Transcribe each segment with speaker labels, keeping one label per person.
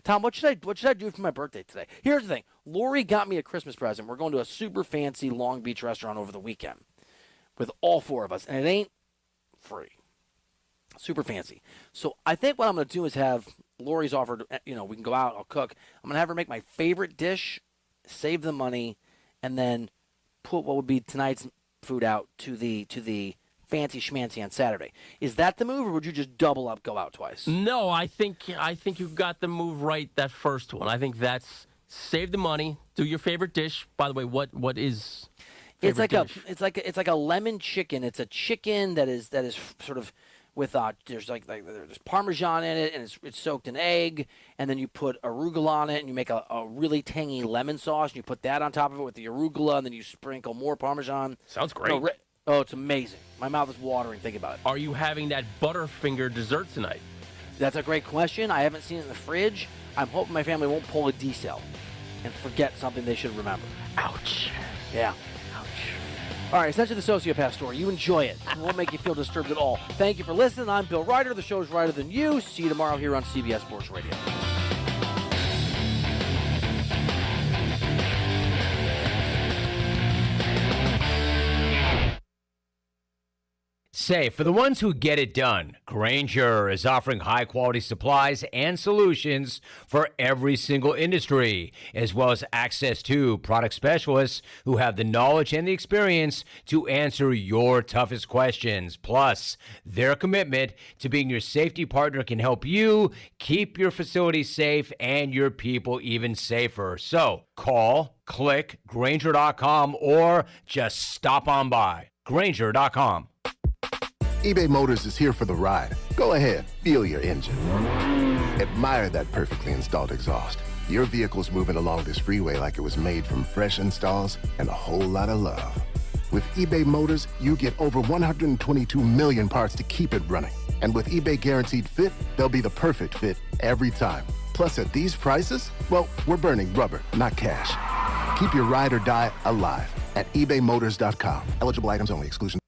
Speaker 1: Tom, what should I do for my birthday today? Here's the thing. Lori got me a Christmas present. We're going to a super fancy Long Beach restaurant over the weekend with all 4 of us, and it ain't free. Super fancy. So I think what I'm going to do is have Lori's offered, we can go out, I'll cook. I'm going to have her make my favorite dish, save the money, and then put what would be tonight's food out to the fancy schmancy on Saturday. Is that the move, or would you just double up, go out twice?
Speaker 2: No, I think you got the move right, that first one. I think that's save the money, do your favorite dish. By the way, what is favorite dish?
Speaker 1: It's like a lemon chicken. It's a chicken that is sort of with there's there's Parmesan in it, and it's soaked in egg, and then you put arugula on it, and you make a really tangy lemon sauce, and you put that on top of it with the arugula, and then you sprinkle more Parmesan.
Speaker 2: Sounds great.
Speaker 1: Oh, it's amazing. My mouth is watering thinking about it.
Speaker 2: Are you having that Butterfinger dessert tonight?
Speaker 1: That's a great question. I haven't seen it in the fridge. I'm hoping my family won't pull a D-cell and forget something they should remember.
Speaker 2: Ouch.
Speaker 1: Yeah. Ouch. All right, essentially the sociopath story. You enjoy it. It won't make you feel disturbed at all. Thank you for listening. I'm Bill Ryder. The show's Ryder Than You. See you tomorrow here on CBS Sports Radio.
Speaker 3: Say, for the ones who get it done, Grainger is offering high-quality supplies and solutions for every single industry, as well as access to product specialists who have the knowledge and the experience to answer your toughest questions. Plus, their commitment to being your safety partner can help you keep your facility safe and your people even safer. So, call, click, Grainger.com, or just stop on by. Grainger.com.
Speaker 4: eBay Motors is here for the ride. Go ahead, feel your engine. Admire that perfectly installed exhaust. Your vehicle's moving along this freeway like it was made from fresh installs and a whole lot of love. With eBay Motors, you get over 122 million parts to keep it running. And with eBay Guaranteed Fit, they'll be the perfect fit every time. Plus, at these prices, well, we're burning rubber, not cash. Keep your ride or die alive at ebaymotors.com. Eligible items only. Exclusion.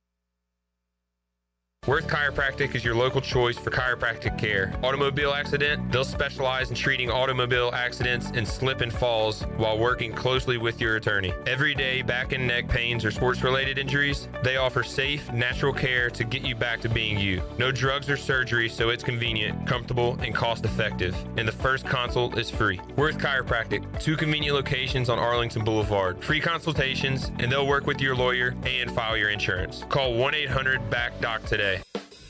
Speaker 5: Worth Chiropractic is your local choice for chiropractic care. Automobile accident, they'll specialize in treating automobile accidents and slip and falls while working closely with your attorney. Everyday back and neck pains or sports-related injuries, they offer safe, natural care to get you back to being you. No drugs or surgery, so it's convenient, comfortable, and cost-effective. And the first consult is free. Worth Chiropractic, 2 convenient locations on Arlington Boulevard. Free consultations, and they'll work with your lawyer and file your insurance. Call 1-800-BACK-DOC today.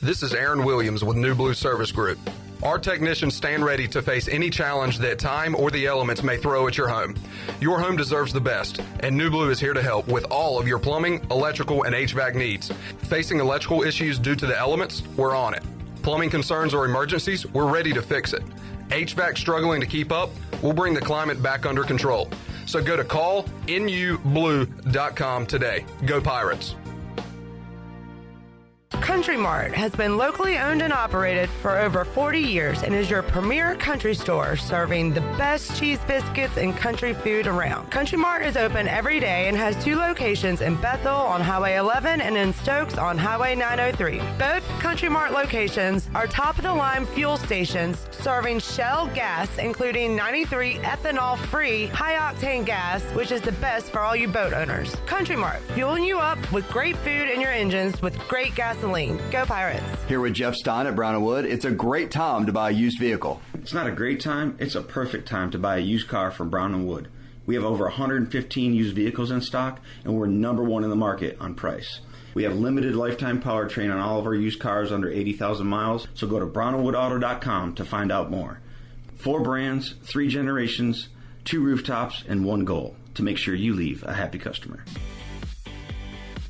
Speaker 6: This is Aaron Williams with New Blue Service Group. Our technicians stand ready to face any challenge that time or the elements may throw at your home. Your home deserves the best, and New Blue is here to help with all of your plumbing, electrical, and HVAC needs. Facing electrical issues due to the elements? We're on it. Plumbing concerns or emergencies? We're ready to fix it. HVAC struggling to keep up? We'll bring the climate back under control. So go to callnublue.com today. Go Pirates.
Speaker 7: Country Mart has been locally owned and operated for over 40 years and is your premier country store serving the best cheese biscuits and country food around. Country Mart is open every day and has 2 locations in Bethel on Highway 11 and in Stokes on Highway 903. Both Country Mart locations are top-of-the-line fuel stations serving Shell gas, including 93 ethanol-free high-octane gas, which is the best for all you boat owners. Country Mart, fueling you up with great food in your engines with great gasoline. Go Pirates.
Speaker 8: Here with Jeff Stein at Brown & Wood. It's a great time to buy a used vehicle.
Speaker 9: It's not a great time, it's a perfect time to buy a used car from Brown & Wood. We have over 115 used vehicles in stock, and we're #1 in the market on price. We have limited lifetime powertrain on all of our used cars under 80,000 miles, so go to brownandwoodauto.com to find out more. 4 brands, 3 generations, 2 rooftops, and 1 goal, to make sure you leave a happy customer.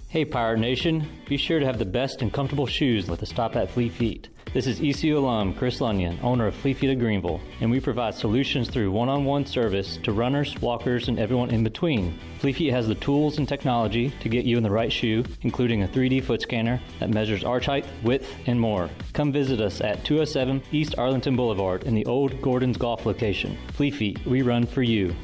Speaker 10: Hey Pirate Nation, be sure to have the best and comfortable shoes with a stop at Fleet Feet. This is ECU alum Chris Lunyon, owner of Fleet Feet of Greenville, and we provide solutions through one-on-one service to runners, walkers, and everyone in between. Fleet Feet has the tools and technology to get you in the right shoe, including a 3D foot scanner that measures arch height, width, and more. Come visit us at 207 East Arlington Boulevard in the old Gordon's Golf location. Fleet Feet, we run for you.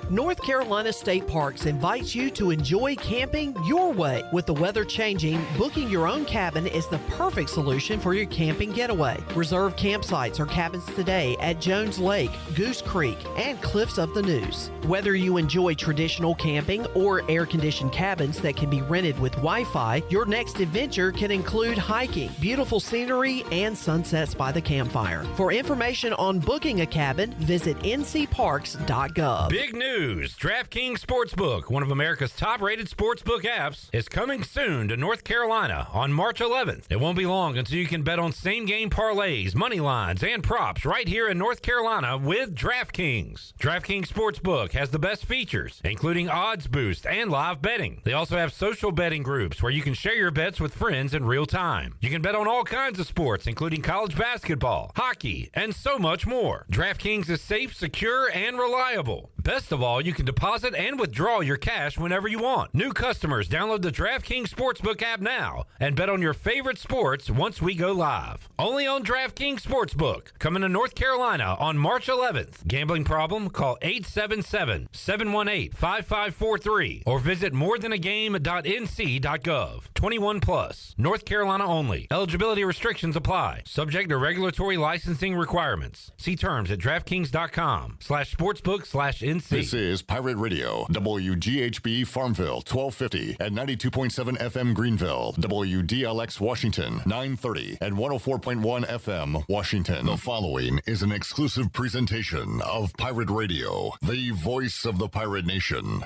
Speaker 11: North Carolina State Parks invites you to enjoy camping your way. With the weather changing, booking your own cabin is the perfect solution for your camping getaway. Reserve campsites or cabins today at Jones Lake, Goose Creek, and Cliffs of the News. Whether you enjoy traditional camping or air-conditioned cabins that can be rented with Wi-Fi, your next adventure can include hiking, beautiful scenery, and sunsets by the campfire. For information on booking a cabin, visit ncparks.gov.
Speaker 12: Big news! DraftKings Sportsbook, one of America's top-rated sportsbook apps, is coming soon to North Carolina on March 11th. It won't be long until you can bet on same-game parlays, money lines, and props right here in North Carolina with DraftKings. DraftKings Sportsbook has the best features, including odds boost and live betting. They also have social betting groups where you can share your bets with friends in real time. You can bet on all kinds of sports, including college basketball, hockey, and so much more. DraftKings is safe, secure, and reliable. Best of all, you can deposit and withdraw your cash whenever you want. New customers, download the DraftKings Sportsbook app now and bet on your favorite sports once we go live. Only on DraftKings Sportsbook. Coming to North Carolina on March 11th. Gambling problem? Call 877-718-5543 or visit morethanagame.nc.gov. 21 plus. North Carolina only. Eligibility restrictions apply. Subject to regulatory licensing requirements. See terms at DraftKings.com/sportsbook/NC.
Speaker 13: This is Pirate Radio, WGHB Farmville, 1250 at 92.7 FM Greenville, WDLX Washington, 930 and 104.1 FM Washington. The following is an exclusive presentation of Pirate Radio, the voice of the pirate nation.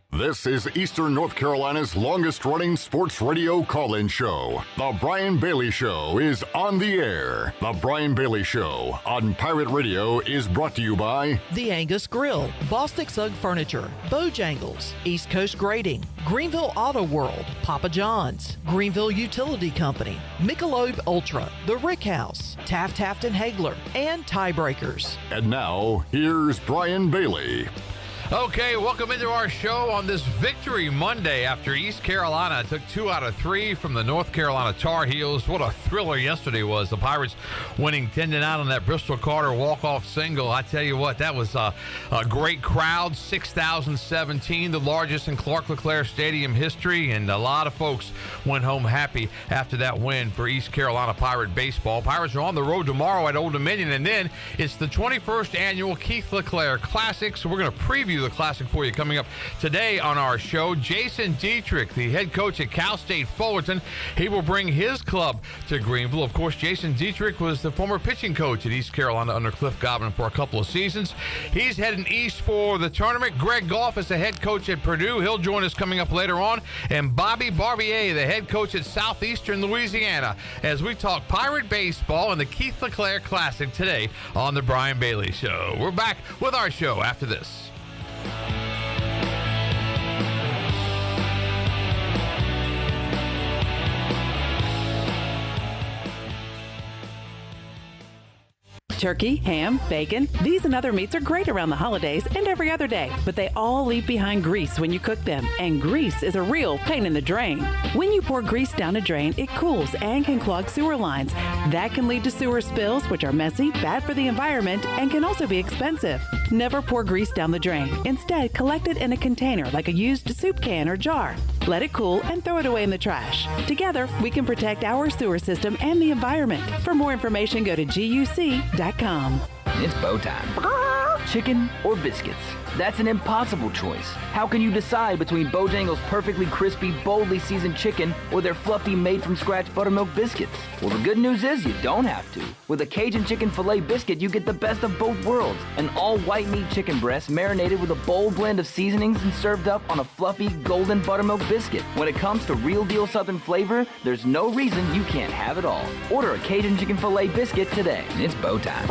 Speaker 13: This is Eastern North Carolina's longest-running sports radio call-in show. The Brian Bailey Show is on the air. The Brian Bailey Show on Pirate Radio is brought to you by
Speaker 11: The Angus Grill, Bostic Sugg Furniture, Bojangles, East Coast Grading, Greenville Auto World, Papa John's, Greenville Utility Company, Michelob Ultra, The Rick House, Taft Hagler, and Tiebreakers.
Speaker 13: And now, here's Brian Bailey.
Speaker 14: Okay, welcome into our show on this Victory Monday after East Carolina took 2 out of 3 from the North Carolina Tar Heels. What a thriller yesterday was. The Pirates winning 10-9 on that Bristol Carter walk-off single. I tell you what, that was a great crowd, 6,017, the largest in Clark LeClair Stadium history, and a lot of folks went home happy after that win for East Carolina Pirate baseball. Pirates are on the road tomorrow at Old Dominion, and then it's the 21st annual Keith LeClair Classic, so we're going to preview the Classic for you coming up today on our show. Jason Dietrich, the head coach at Cal State Fullerton, he will bring his club to Greenville. Of course, Jason Dietrich was the former pitching coach at East Carolina under Cliff Godwin for a couple of seasons. He's heading east for the tournament. Greg Goff is the head coach at Purdue. He'll join us coming up later on. And Bobby Barbier, the head coach at Southeastern Louisiana, as we talk Pirate baseball and the Keith LeClair Classic today on the Brian Bailey Show. We're back with our show after this.
Speaker 15: Turkey, ham, bacon, these and other meats are great around the holidays and every other day, but they all leave behind grease when you cook them, and grease is a real pain in the drain. When you pour grease down a drain, it cools and can clog sewer lines. That can lead to sewer spills, which are messy, bad for the environment, and can also be expensive. Never pour grease down the drain. Instead, collect it in a container like a used soup can or jar. Let it cool and throw it away in the trash. Together, we can protect our sewer system and the environment. For more information, go to guc.com.
Speaker 16: It's bow time. Chicken or biscuits? That's an impossible choice. How can you decide between Bojangles' perfectly crispy, boldly seasoned chicken or their fluffy, made-from-scratch buttermilk biscuits? Well, the good news is you don't have to. With a Cajun chicken filet biscuit, you get the best of both worlds. An all-white meat chicken breast marinated with a bold blend of seasonings and served up on a fluffy, golden buttermilk biscuit. When it comes to real-deal Southern flavor, there's no reason you can't have it all. Order a Cajun chicken filet biscuit today. It's bow time.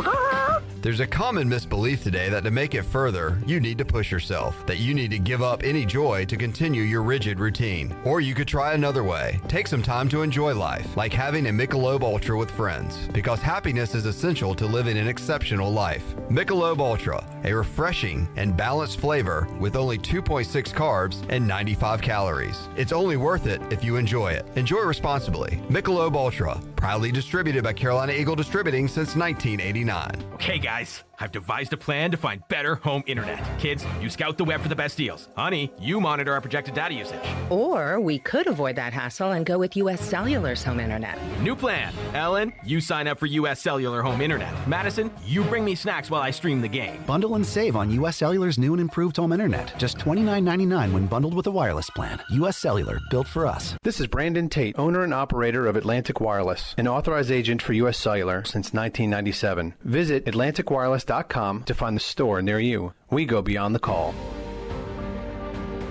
Speaker 17: There's a common misbelief today that to make it further, you need to push yourself, that you need to give up any joy to continue your rigid routine. Or you could try another way. Take some time to enjoy life, like having a Michelob Ultra with friends, because happiness is essential to living an exceptional life. Michelob Ultra, a refreshing and balanced flavor with only 2.6 carbs and 95 calories. It's only worth it if you enjoy it. Enjoy responsibly. Michelob Ultra, proudly distributed by Carolina Eagle Distributing since 1989.
Speaker 18: Okay, guys, I've devised a plan to find better home internet. Kids, you scout the web for the best deals. Honey, you monitor our projected data usage.
Speaker 19: Or we could avoid that hassle and go with U.S. Cellular's home internet.
Speaker 18: New plan. Ellen, you sign up for U.S. Cellular home internet. Madison, you bring me snacks while I stream the game.
Speaker 20: Bundle and save on U.S. Cellular's new and improved home internet. Just $29.99 when bundled with a wireless plan. U.S. Cellular, built for us.
Speaker 21: This is Brandon Tate, owner and operator of Atlantic Wireless, an authorized agent for U.S. Cellular since 1997. Visit AtlanticWireless.com to find the store near you. We go beyond the call.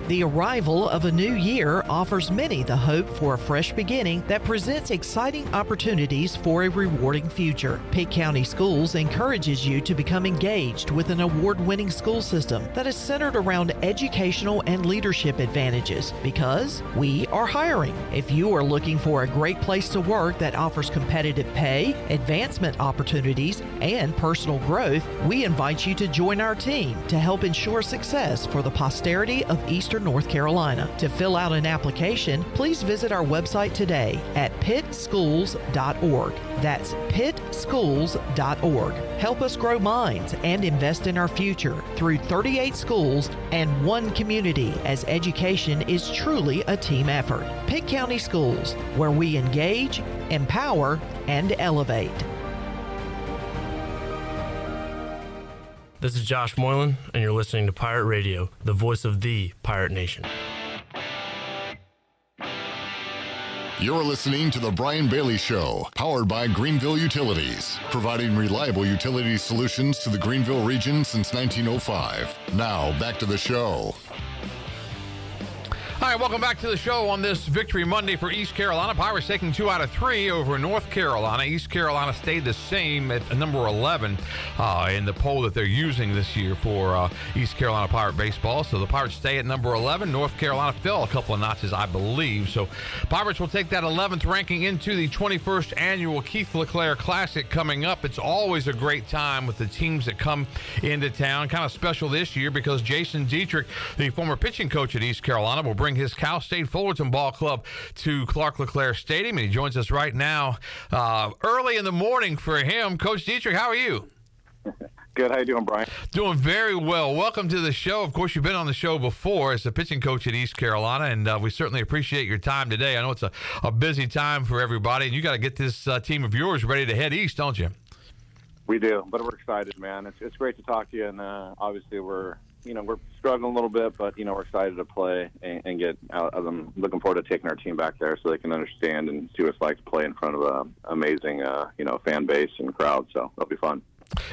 Speaker 11: The arrival of a new year offers many the hope for a fresh beginning that presents exciting opportunities for a rewarding future. Pitt County Schools encourages you to become engaged with an award-winning school system that is centered around educational and leadership advantages because we are hiring. If you are looking for a great place to work that offers competitive pay, advancement opportunities, and personal growth, we invite you to join our team to help ensure success for the posterity of Eastern North Carolina. To fill out an application, please visit our website today at pittschools.org. That's pittschools.org. Help us grow minds and invest in our future through 38 schools and one community, as education is truly a team effort. Pitt County Schools, where we engage, empower, and elevate.
Speaker 22: This is Josh Moylan, and you're listening to Pirate Radio, the voice of the Pirate Nation.
Speaker 13: You're listening to The Brian Bailey Show, powered by Greenville Utilities, providing reliable utility solutions to the Greenville region since 1905. Now, back to the show.
Speaker 14: All right, welcome back to the show on this Victory Monday for East Carolina. Pirates taking 2 out of 3 over North Carolina. East Carolina stayed the same at number 11 in the poll that they're using this year for East Carolina Pirate baseball. So the Pirates stay at number 11. North Carolina fell a couple of notches, I believe. So Pirates will take that 11th ranking into the 21st annual Keith LeClair Classic coming up. It's always a great time with the teams that come into town. Kind of special this year because Jason Dietrich, the former pitching coach at East Carolina, will bring his Cal State Fullerton Ball Club to Clark LeClair Stadium, and he joins us right now early in the morning for him. Coach Dietrich, how are you?
Speaker 23: Good. How you doing, Brian?
Speaker 14: Doing very well. Welcome to the show. Of course, you've been on the show before as a pitching coach at East Carolina, and we certainly appreciate your time today. I know it's a busy time for everybody, and you got to get this team of yours ready to head east, don't you?
Speaker 23: We do, but we're excited, man. It's great to talk to you, and obviously we're struggling a little bit, but we're excited to play and get out of them. Looking forward to taking our team back there so they can understand and see what it's like to play in front of an amazing fan base and crowd. So it'll be fun.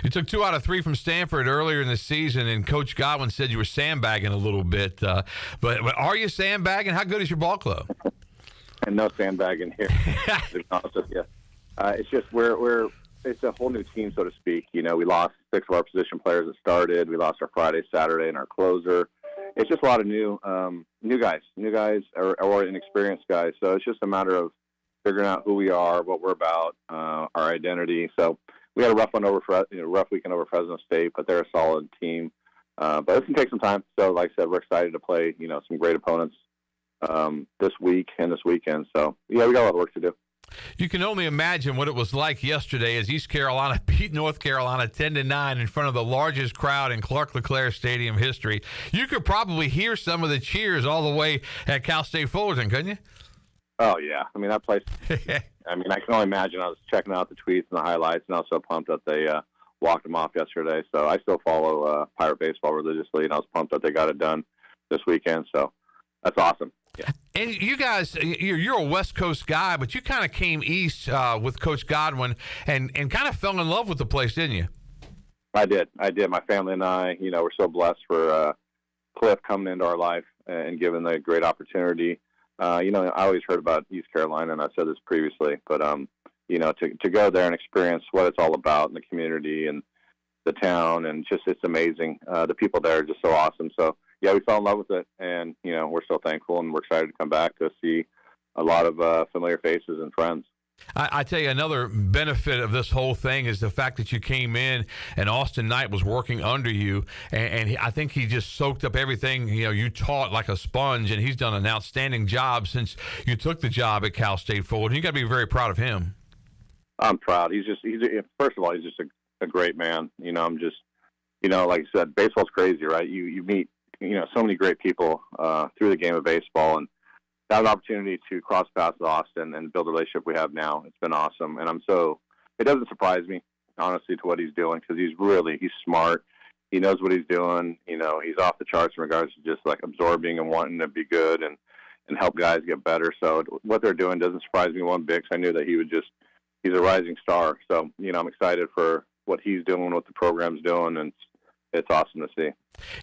Speaker 14: You took 2 out of 3 from Stanford earlier in the season, and Coach Godwin said you were sandbagging a little bit. But are you sandbagging? How good is your ball club?
Speaker 23: And no sandbagging here. To be honest with you, it's just it's a whole new team, so to speak. We lost 6 of our position players that started. We lost our Friday, Saturday, and our closer. It's just a lot of new guys or inexperienced guys. So it's just a matter of figuring out who we are, what we're about, our identity. So we had a rough weekend over Fresno State, but they're a solid team. But it's gonna take some time. So, like I said, we're excited to play some great opponents this week and this weekend. So yeah, we got a lot of work to do.
Speaker 14: You can only imagine what it was like yesterday as East Carolina beat North Carolina 10-9 in front of the largest crowd in Clark LeClair Stadium history. You could probably hear some of the cheers all the way at Cal State Fullerton, couldn't you?
Speaker 23: Oh, yeah. I mean, that place, I can only imagine. I was checking out the tweets and the highlights, and I was so pumped that they walked them off yesterday. So I still follow Pirate baseball religiously, and I was pumped that they got it done this weekend. So that's awesome. Yeah.
Speaker 14: And you guys, you're a West Coast guy, but you kind of came east with Coach Godwin and kind of fell in love with the place, didn't you?
Speaker 23: I did. My family and I, we're so blessed for Cliff coming into our life and given the great opportunity. I always heard about East Carolina, and I've said this previously, but, to go there and experience what it's all about in the community and the town, and just it's amazing. The people there are just so awesome. So, yeah, we fell in love with it, and, we're so thankful, and we're excited to come back to see a lot of familiar faces and friends.
Speaker 14: I tell you, another benefit of this whole thing is the fact that you came in and Austin Knight was working under you, and I think he just soaked up everything you taught like a sponge, and he's done an outstanding job since you took the job at Cal State Fullerton. You got to be very proud of him.
Speaker 23: I'm proud. First of all, he's just a great man. I'm just, like you said, baseball's crazy, right? You meet, so many great people through the game of baseball, and to have an opportunity to cross paths with Austin and build the relationship we have now. It's been awesome, and it doesn't surprise me, honestly, to what he's doing, because he's smart. He knows what he's doing. He's off the charts in regards to just like absorbing and wanting to be good and help guys get better. So what they're doing doesn't surprise me one bit, 'cause I knew that he's a rising star. So, I'm excited for what he's doing, what the program's doing, and it's awesome to see.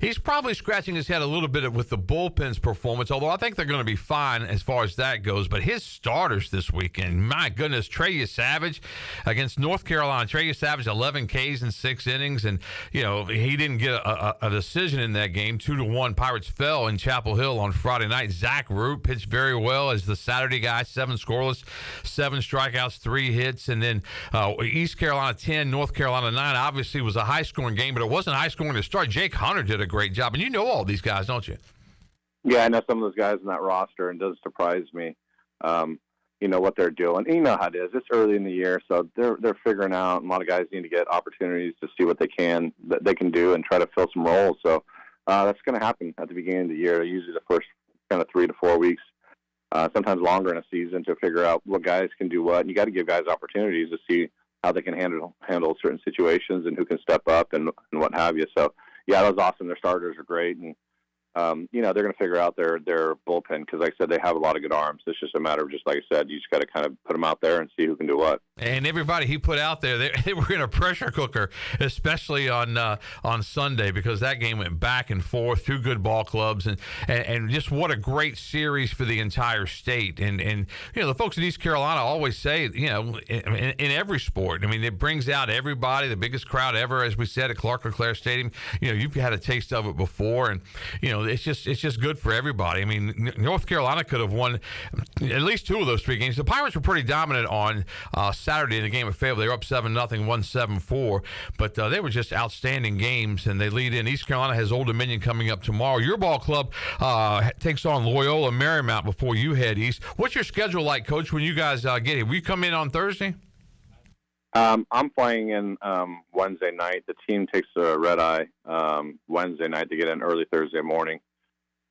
Speaker 14: He's probably scratching his head a little bit with the bullpen's performance, although I think they're going to be fine as far as that goes. But his starters this weekend, my goodness, Trey Savage against North Carolina. Trey Savage, 11 Ks in 6 innings, and, he didn't get a decision in that game. 2-1, Pirates fell in Chapel Hill on Friday night. Zach Root pitched very well as the Saturday guy, 7 scoreless, 7 strikeouts, 3 hits, and then East Carolina 10, North Carolina 9. Obviously, was a high-scoring game, but it wasn't high-scoring to start. Jake Hunter did a great job, and you know all these guys, don't you?
Speaker 23: Yeah, I know some of those guys in that roster, and it doesn't surprise me. What they're doing. And you know how it is. It's early in the year, so they're figuring out. And a lot of guys need to get opportunities to see what they can do and try to fill some roles. So that's going to happen at the beginning of the year. Usually the first kind of 3 to 4 weeks, sometimes longer in a season, to figure out what guys can do what. And you got to give guys opportunities to see how they can handle certain situations and who can step up and what have you. So. Yeah, that was awesome. Their starters are great, and they're going to figure out their bullpen, because, like I said, they have a lot of good arms. It's just a matter of, just like I said, you just got to kind of put them out there and see who can do what.
Speaker 14: And everybody he put out there, they were in a pressure cooker, especially on Sunday, because that game went back and forth, 2 good ball clubs, and just what a great series for the entire state. And the folks in East Carolina always say, in every sport, it brings out everybody, the biggest crowd ever, as we said, at LeClair Stadium. You've had a taste of it before, and it's just good for everybody. North Carolina could have won at least 2 of those 3 games. The Pirates were pretty dominant on Saturday in the game of Fayetteville. They were up 7-0, won 7-4, but they were just outstanding games, and they lead in. East Carolina has Old Dominion coming up tomorrow. Your ball club takes on Loyola Marymount before you head east. What's your schedule like, Coach, when you guys get here? Will you come in on Thursday?
Speaker 23: I'm playing in Wednesday night. The team takes a red-eye Wednesday night to get in early Thursday morning.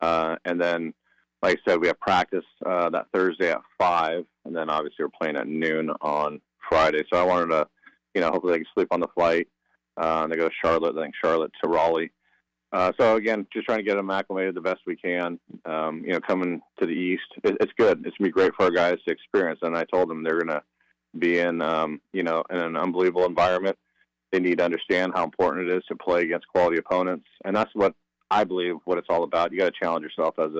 Speaker 23: And then, like I said, we have practice that Thursday at 5, and then obviously we're playing at noon on Friday. So I wanted to, hopefully they can sleep on the flight. They go to Charlotte, then Charlotte to Raleigh. So, again, just trying to get them acclimated the best we can. Coming to the East, it's good. It's going to be great for our guys to experience. And I told them they're going to be in, in an unbelievable environment. They need to understand how important it is to play against quality opponents. And that's what I believe what it's all about. You got to challenge yourself as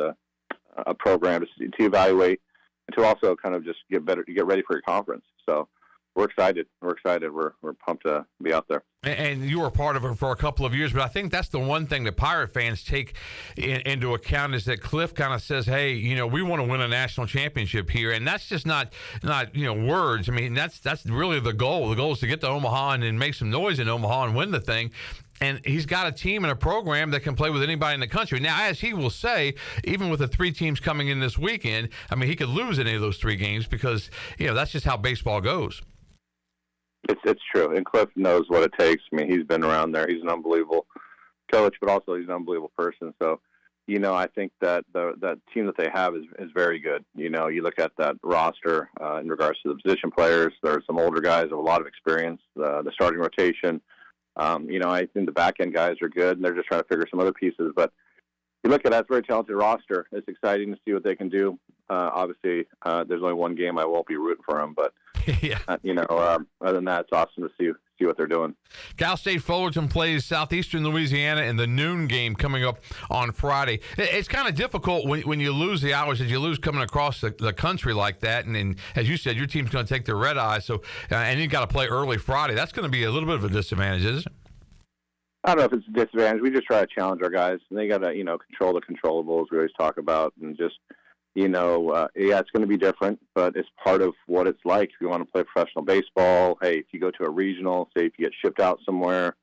Speaker 23: a program to evaluate and to also kind of just get ready for your conference. So we're excited. We're pumped to be out there.
Speaker 14: And you were part of it for a couple of years, but I think that's the one thing that Pirate fans take into account is that Cliff kind of says, hey, we want to win a national championship here. And that's just not words. That's really the goal. The goal is to get to Omaha and make some noise in Omaha and win the thing. And he's got a team and a program that can play with anybody in the country. Now, as he will say, even with the 3 teams coming in this weekend, he could lose any of those 3 games because, that's just how baseball goes.
Speaker 23: It's true, and Cliff knows what it takes. He's been around there. He's an unbelievable coach, but also he's an unbelievable person. So, I think that that team that they have is very good. You look at that roster in regards to the position players. There's some older guys with a lot of experience. The starting rotation. I think the back end guys are good, and they're just trying to figure some other pieces. But you look at that, it's a very talented roster. It's exciting to see what they can do. Obviously, there's only one game I won't be rooting for them, but
Speaker 14: yeah.
Speaker 23: Other than that, it's awesome to see what they're doing.
Speaker 14: Cal State Fullerton plays Southeastern Louisiana in the noon game coming up on Friday. It's kind of difficult when you lose the hours that you lose coming across the country like that. And as you said, your team's going to take the red eye. So, and you got to play early Friday. That's going to be a little bit of a disadvantage, isn't it?
Speaker 23: I don't know if it's a disadvantage. We just try to challenge our guys. And they got to, control the controllables we always talk about, and just, it's going to be different, but it's part of what it's like. If you want to play professional baseball, hey, if you go to a regional, say if you get shipped out somewhere,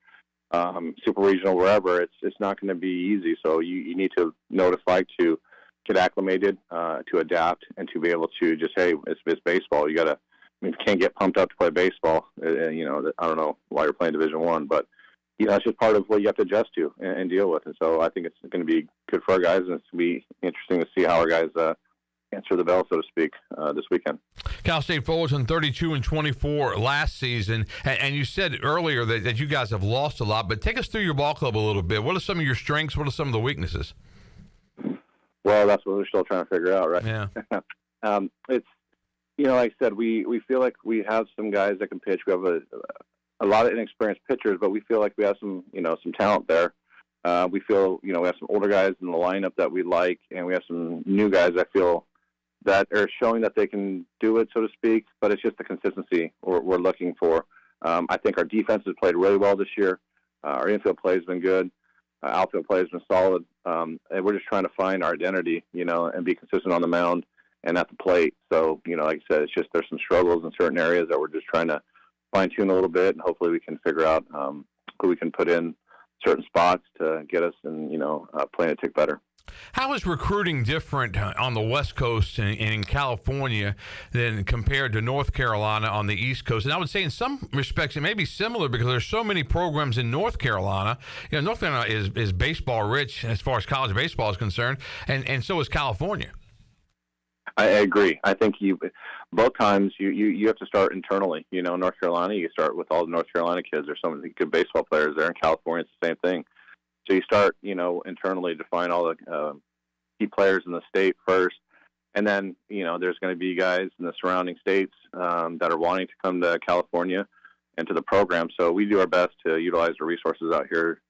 Speaker 23: super regional, wherever, it's not going to be easy. So you need to know what it's like to get acclimated, to adapt, and to be able to just, hey, it's baseball. You got to if you can't get pumped up to play baseball, you know, I don't know why you're playing Division I, but you know, it's just part of what you have to adjust to and deal with. And so I think it's going to be good for our guys, and it's going to be interesting to see how our guys answer the bell, so to speak, this weekend.
Speaker 14: Cal State Fullerton 32-24 last season, and you said earlier that you guys have lost a lot, but take us through your ball club a little bit. What are some of your strengths? What are some of the weaknesses?
Speaker 23: Well, that's what we're still trying to figure out, right?
Speaker 14: Yeah.
Speaker 23: It's, you know, like I said, we feel like we have some guys that can pitch. We have a lot of inexperienced pitchers, but we feel like we have some talent there. We feel, you know, we have some older guys in the lineup that we like, and we have some new guys I feel that are showing that they can do it, so to speak, but it's just the consistency we're looking for. I think our defense has played really well this year. Our infield play has been good. Outfield play has been solid. And we're just trying to find our identity, you know, and be consistent on the mound and at the plate. So, you know, like I said, it's just there's some struggles in certain areas that we're just trying to fine-tune a little bit, and hopefully we can figure out who we can put in certain spots to get us and, you know, playing a tick better.
Speaker 14: How is recruiting different on the West Coast and in California than compared to North Carolina on the East Coast? And I would say in some respects it may be similar because there's so many programs in North Carolina. You know, North Carolina is baseball rich as far as college baseball is concerned, and so is California.
Speaker 23: I agree. I think both times you have to start internally. You know, North Carolina, you start with all the North Carolina kids. There's so many good baseball players there. In California, it's the same thing. So you start, you know, internally to find all the key players in the state first. And then, you know, there's going to be guys in the surrounding states that are wanting to come to California and to the program. So we do our best to utilize the resources out here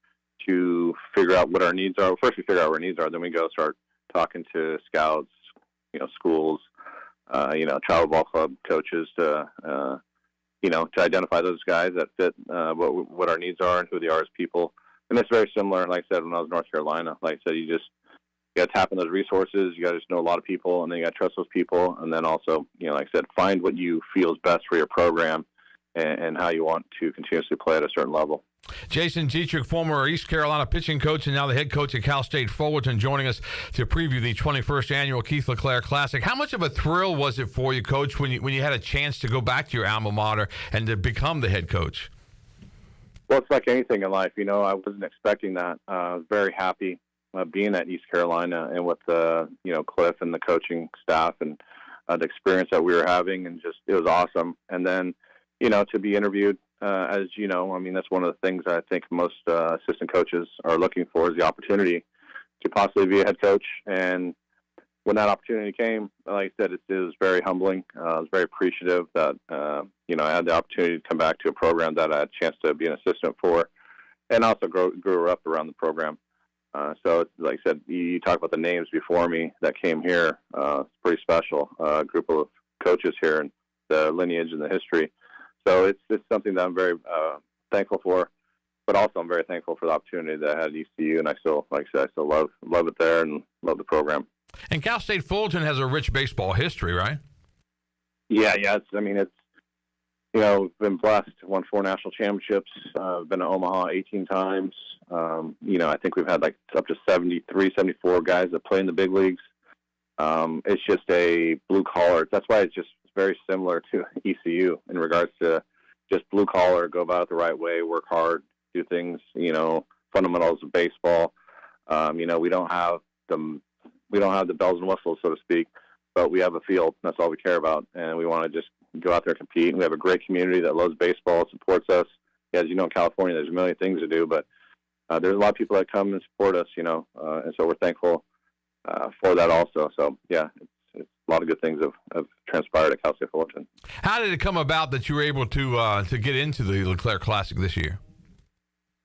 Speaker 23: to figure out what our needs are. Well, first we figure out what our needs are, then we go start talking to scouts, you know, schools, you know, travel ball club coaches to, you know, to identify those guys that fit what our needs are and who they are as people. And it's very similar, like I said, when I was in North Carolina. Like I said, you got to tap in those resources. You got to just know a lot of people, and then you got to trust those people. And then also, you know, like I said, find what you feel is best for your program and how you want to continuously play at a certain level.
Speaker 14: Jason Dietrich, former East Carolina pitching coach and now the head coach at Cal State Fullerton, joining us to preview the 21st annual Keith LeClair Classic. How much of a thrill was it for you, Coach, when you had a chance to go back to your alma mater and to become the head coach?
Speaker 23: Well, it's like anything in life. You know, I wasn't expecting that. I was very happy being at East Carolina and with you know, Cliff and the coaching staff and the experience that we were having, and just it was awesome. And then, you know, to be interviewed, as you know, I mean, that's one of the things I think most assistant coaches are looking for is the opportunity to possibly be a head coach. And when that opportunity came, like I said, it was very humbling. I was very appreciative that, you know, I had the opportunity to come back to a program that I had a chance to be an assistant for, and also grew up around the program. So, like I said, you talk about the names before me that came here. It's pretty special, a group of coaches here and the lineage and the history. So it's something that I'm very thankful for, but also I'm very thankful for the opportunity that I had at ECU, and I still, like I said, I still love it there and love the program.
Speaker 14: And Cal State Fullerton has a rich baseball history, right?
Speaker 23: Yeah. It's, you know, been blessed, won 4 national championships, been to Omaha 18 times. You know, I think we've had like up to 73, 74 guys that play in the big leagues. It's just a blue collar. That's why it's just very similar to ECU in regards to just blue collar, go about it the right way, work hard, do things, you know, fundamentals of baseball. You know, we don't have the bells and whistles, so to speak, but we have a field. That's all we care about, and we want to just go out there and compete. And we have a great community that loves baseball, supports us. As you know, in California, there's a million things to do, but there's a lot of people that come and support us, you know, and so we're thankful for that also. So, yeah, it's a lot of good things have transpired at Cal State Fullerton.
Speaker 14: How did it come about that you were able to get into the LeClair Classic this year?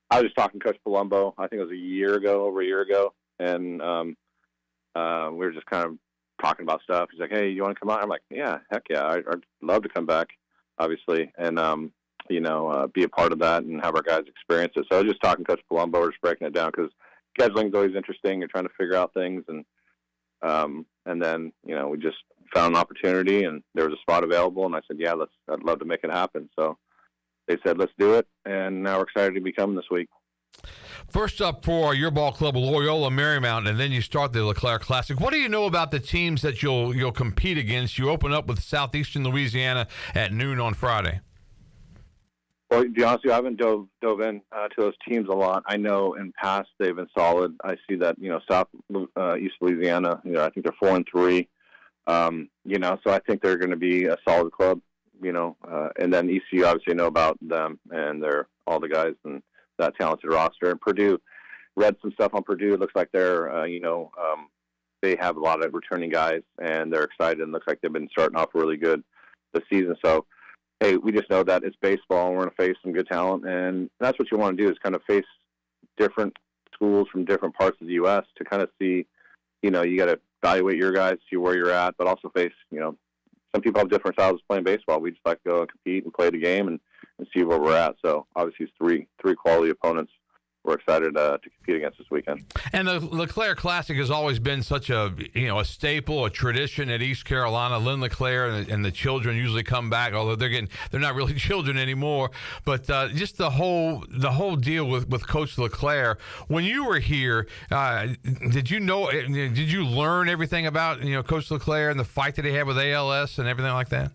Speaker 23: I was just talking to Coach Palumbo, I think it was over a year ago, and we were just kind of talking about stuff. He's like, hey, you want to come out? I'm like, yeah, heck yeah. I'd love to come back, obviously, and, you know, be a part of that and have our guys experience it. So I was just talking to Coach Palumbo, we're just breaking it down because scheduling is always interesting. You're trying to figure out things. And then, you know, we just found an opportunity and there was a spot available. And I said, yeah, I'd love to make it happen. So they said, let's do it. And now we're excited to be coming this week.
Speaker 14: First up for your ball club, Loyola Marymount, and then you start the LeClair Classic. What do you know about the teams that you'll compete against? You open up with Southeastern Louisiana at noon on Friday.
Speaker 23: Well, to be honest with you, I haven't dove in to those teams a lot. I know in past they've been solid. I see that, East Louisiana, I think they're 4-3. So I think they're going to be a solid club, and then ECU, obviously know about them, and they're all the guys and that talented roster. And Purdue, read some stuff on Purdue. It looks like they're, they have a lot of returning guys, and they're excited. And looks like they've been starting off really good this season. So, hey, we just know that it's baseball, and we're going to face some good talent. And that's what you want to do, is kind of face different schools from different parts of the U.S. to kind of see, you got to evaluate your guys, see where you're at, but also face, some people have different styles of playing baseball. We just like to go and compete and play the game and see where we're at. So obviously it's three quality opponents we're excited to compete against this weekend. And
Speaker 14: the LeClair Classic has always been such a staple, a tradition at East Carolina. Lynn LeClair and the children usually come back, although they're not really children anymore. But just the whole deal with Coach LeClair. When you were here, did you learn everything about Coach LeClair and the fight that he had with ALS and everything like that?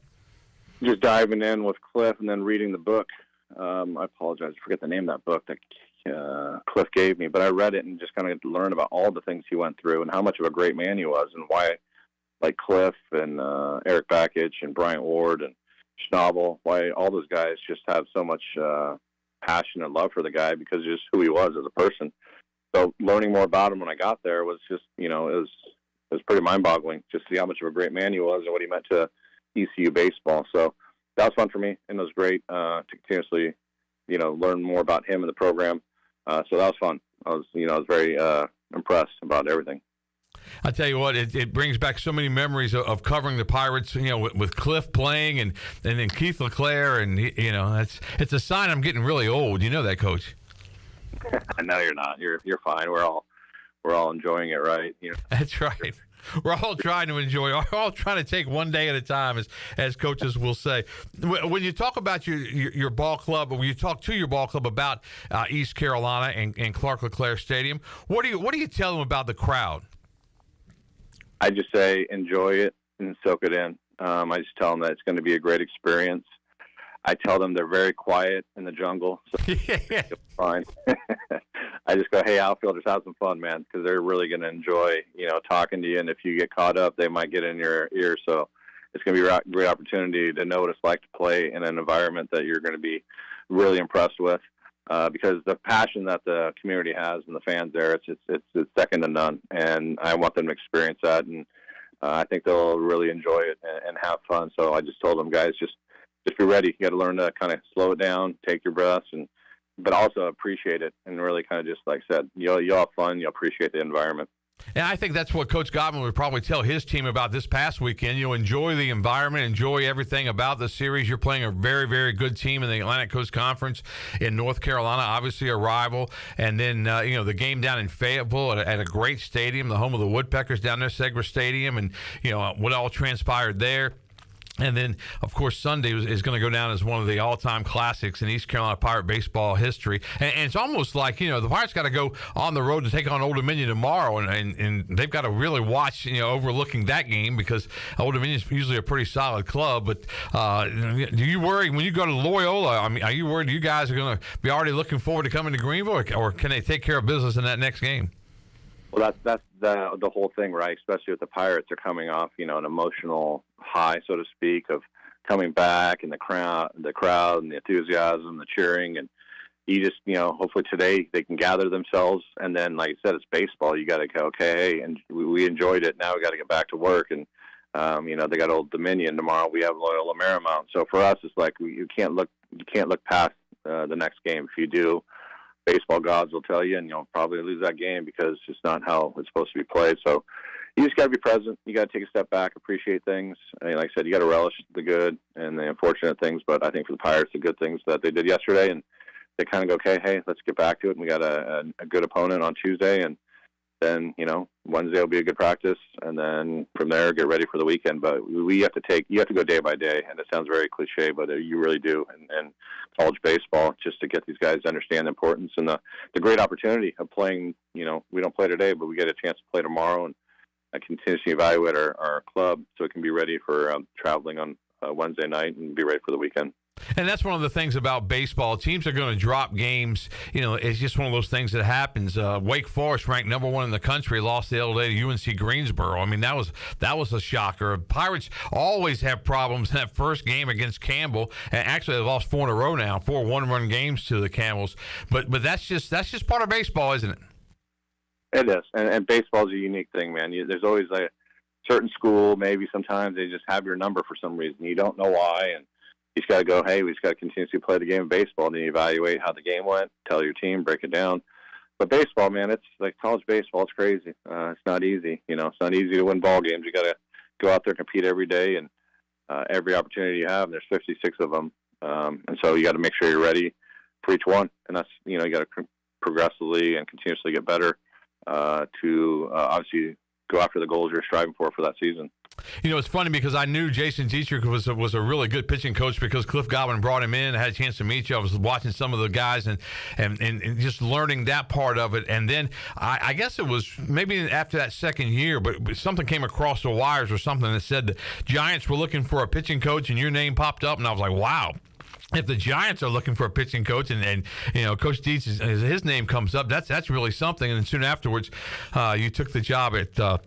Speaker 14: Just diving in with Cliff and then reading the book. I apologize, I forget the name of that book that Cliff gave me, but I read it and just kind of learned about all the things he went through and how much of a great man he was, and why, like Cliff and Eric Bakich and Bryant Ward and Schnabel, why all those guys just have so much passion and love for the guy because of just who he was as a person. So learning more about him when I got there was just, it was pretty mind-boggling just to see how much of a great man he was and what he meant to ECU baseball. So that was fun for me, and it was great to continuously, learn more about him and the program. So that was fun. I was very impressed about everything. I tell you what, it brings back so many memories of covering the Pirates, with Cliff playing and then Keith LeClair, and it's a sign I'm getting really old. You know that, Coach? No, you're not. You're fine. We're all enjoying it, right? That's right. We're all trying to enjoy. We're all trying to take one day at a time, as coaches will say. When you talk about your ball club, or when you talk to your ball club about East Carolina and Clark LeClair Stadium, what do you tell them about the crowd? I just say enjoy it and soak it in. I just tell them that it's going to be a great experience. I tell them they're very quiet in the jungle, so it's fine. I just go, hey, outfielders, have some fun, man, because they're really going to enjoy, talking to you. And if you get caught up, they might get in your ear. So it's going to be a great opportunity to know what it's like to play in an environment that you're going to be really impressed with, because the passion that the community has and the fans there, it's second to none. And I want them to experience that, and I think they'll really enjoy it and have fun. So I just told them, guys, just be ready. You got to learn to kind of slow it down, take your breaths, but also appreciate it, and really kind of just, like I said, you'll have fun, you'll appreciate the environment. And I think that's what Coach Godwin would probably tell his team about this past weekend. Enjoy the environment, enjoy everything about the series. You're playing a very, very good team in the Atlantic Coast Conference in North Carolina, obviously a rival. And then, the game down in Fayetteville at a great stadium, the home of the Woodpeckers down there, Segra Stadium, and, what all transpired there. And then, of course, Sunday is going to go down as one of the all-time classics in East Carolina Pirate baseball history. And it's almost like, the Pirates got to go on the road to take on Old Dominion tomorrow, and they've got to really watch, overlooking that game, because Old Dominion is usually a pretty solid club. But do you worry when you go to Loyola? I mean, are you worried you guys are going to be already looking forward to coming to Greenville, or can they take care of business in that next game? Well, that's the whole thing, right? Especially with the Pirates, are coming off, an emotional high, so to speak, of coming back, and the crowd and the enthusiasm, the cheering, and you just, hopefully today they can gather themselves, and then, like I said, it's baseball. You got to go, okay, and we enjoyed it. Now we got to get back to work, and they got Old Dominion tomorrow. We have Loyola Marymount. So for us, it's like you can't look past the next game. If you do, baseball gods will tell you, and you'll probably lose that game because it's not how it's supposed to be played. So you just got to be present. You got to take a step back, appreciate things. I mean, like I said, you got to relish the good and the unfortunate things. But I think for the Pirates, the good things that they did yesterday, and they kind of go, okay, hey, let's get back to it. And we got a good opponent on Tuesday, and
Speaker 23: then, Wednesday will be a good practice, and then from there, get ready for the weekend. But you have to go day by day, and it sounds very cliche, but you really do. And college baseball, just to get these guys to understand the importance and the great opportunity of playing. We don't play today, but we get a chance to play tomorrow, and I continuously evaluate our club so it can be ready for traveling on Wednesday night and be ready for the weekend.
Speaker 12: And that's one of the things about baseball. Teams are going to drop games. It's just one of those things that happens. Wake Forest, ranked number 1 in the country, lost the other day to UNC Greensboro. I mean, that was a shocker. Pirates always have problems in that first game against Campbell, and actually they've lost 4 in a row now, 4 one-run games to the Camels. But that's just part of baseball, isn't it?
Speaker 23: It is, and baseball is a unique thing, man. There's always a certain school, maybe sometimes they just have your number for some reason. You don't know why, and you just got to go, hey, we just got to continuously play the game of baseball, and then you evaluate how the game went, tell your team, break it down. But baseball, man, it's like college baseball. It's crazy. It's not easy. It's not easy to win ball games. You got to go out there and compete every day, and every opportunity you have. And there's 56 of them, and so you got to make sure you're ready for each one. And that's you got to progressively and continuously get better to obviously go after the goals you're striving for that season.
Speaker 12: It's funny because I knew Jason Dietrich was a really good pitching coach because Cliff Godwin brought him in. I had a chance to meet you. I was watching some of the guys and just learning that part of it. And then I guess it was maybe after that second year, but something came across the wires or something that said the Giants were looking for a pitching coach and your name popped up. And I was like, wow. If the Giants are looking for a pitching coach and Coach Dietz, his name comes up, that's really something. And then soon afterwards, you took the job at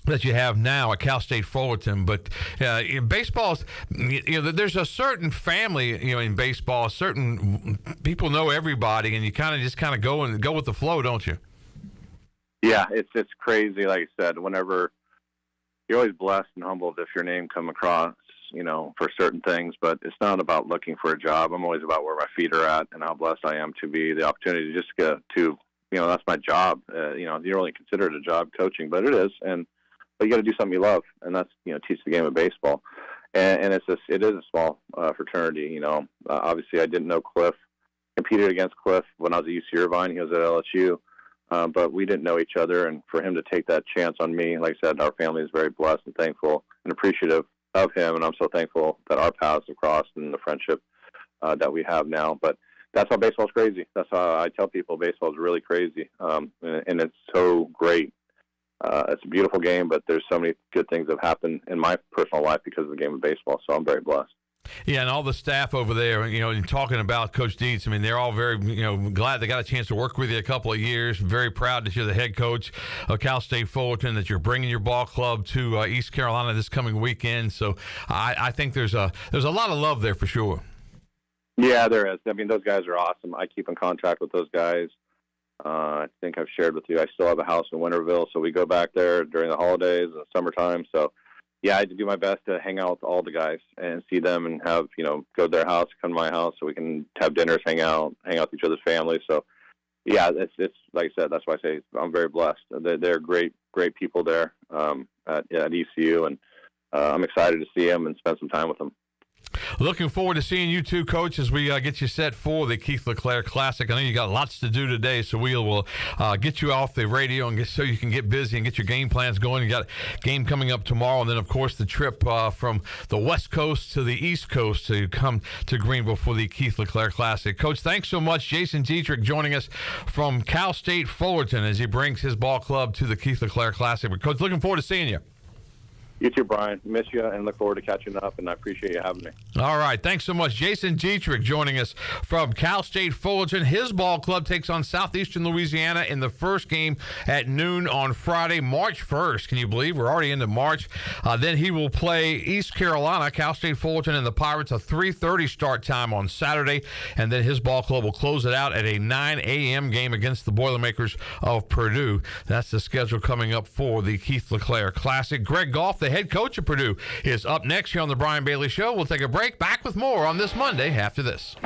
Speaker 12: that you have now at Cal State Fullerton. But in baseball, there's a certain family, in baseball, certain people know everybody, and you kind of go with the flow, don't you?
Speaker 23: Yeah, it's crazy. Like I said, whenever you're always blessed and humbled if your name come across, for certain things, but it's not about looking for a job. I'm always about where my feet are at and how blessed I am to be the opportunity to just get to, that's my job. You don't really consider it a job, coaching, but it is. But you got to do something you love, and that's, teach the game of baseball. And it is a small fraternity. Obviously I didn't know Cliff, competed against Cliff when I was at UC Irvine. He was at LSU. But we didn't know each other, and for him to take that chance on me, like I said, our family is very blessed and thankful and appreciative of him, and I'm so thankful that our paths have crossed and the friendship that we have now. But that's how baseball's crazy. That's how I tell people baseball's really crazy, and it's so great. It's a beautiful game, but there's so many good things that have happened in my personal life because of the game of baseball, so I'm very blessed.
Speaker 12: Yeah, and all the staff over there, and talking about Coach Dietz, they're all very, glad they got a chance to work with you a couple of years. Very proud that you're the head coach of Cal State Fullerton, that you're bringing your ball club to East Carolina this coming weekend. So I think there's a lot of love there for sure.
Speaker 23: Yeah, there is. Those guys are awesome. I keep in contact with those guys. I think I've shared with you, I still have a house in Winterville, so we go back there during the holidays and summertime. So yeah, I do my best to hang out with all the guys and see them and have, go to their house, come to my house so we can have dinners, hang out with each other's families. So, yeah, it's like I said, that's why I say I'm very blessed. They're great people there at ECU, and I'm excited to see them and spend some time with them.
Speaker 12: Looking forward to seeing you two, Coach, as we get you set for the Keith LeClair Classic. I know you got lots to do today, so we will get you off the radio and so you can get busy and get your game plans going. You got a game coming up tomorrow, and then, of course, the trip from the West Coast to the East Coast to come to Greenville for the Keith LeClair Classic. Coach, thanks so much. Jason Dietrich joining us from Cal State Fullerton as he brings his ball club to the Keith LeClair Classic. But, Coach, looking forward to seeing you.
Speaker 23: You too, Brian. Miss you and look forward to catching up, and I appreciate you having me.
Speaker 12: All right. Thanks so much. Jason Dietrich joining us from Cal State Fullerton. His ball club takes on Southeastern Louisiana in the first game at noon on Friday, March 1st. Can you believe we're already into March? Then he will play East Carolina, Cal State Fullerton, and the Pirates, a 3:30 start time on Saturday. And then his ball club will close it out at a 9 a.m. game against the Boilermakers of Purdue. That's the schedule coming up for the Keith LeClair Classic. Greg Goff, the head coach of Purdue, is up next here on the Brian Bailey Show. We'll take a break. Back with more on this Monday after this.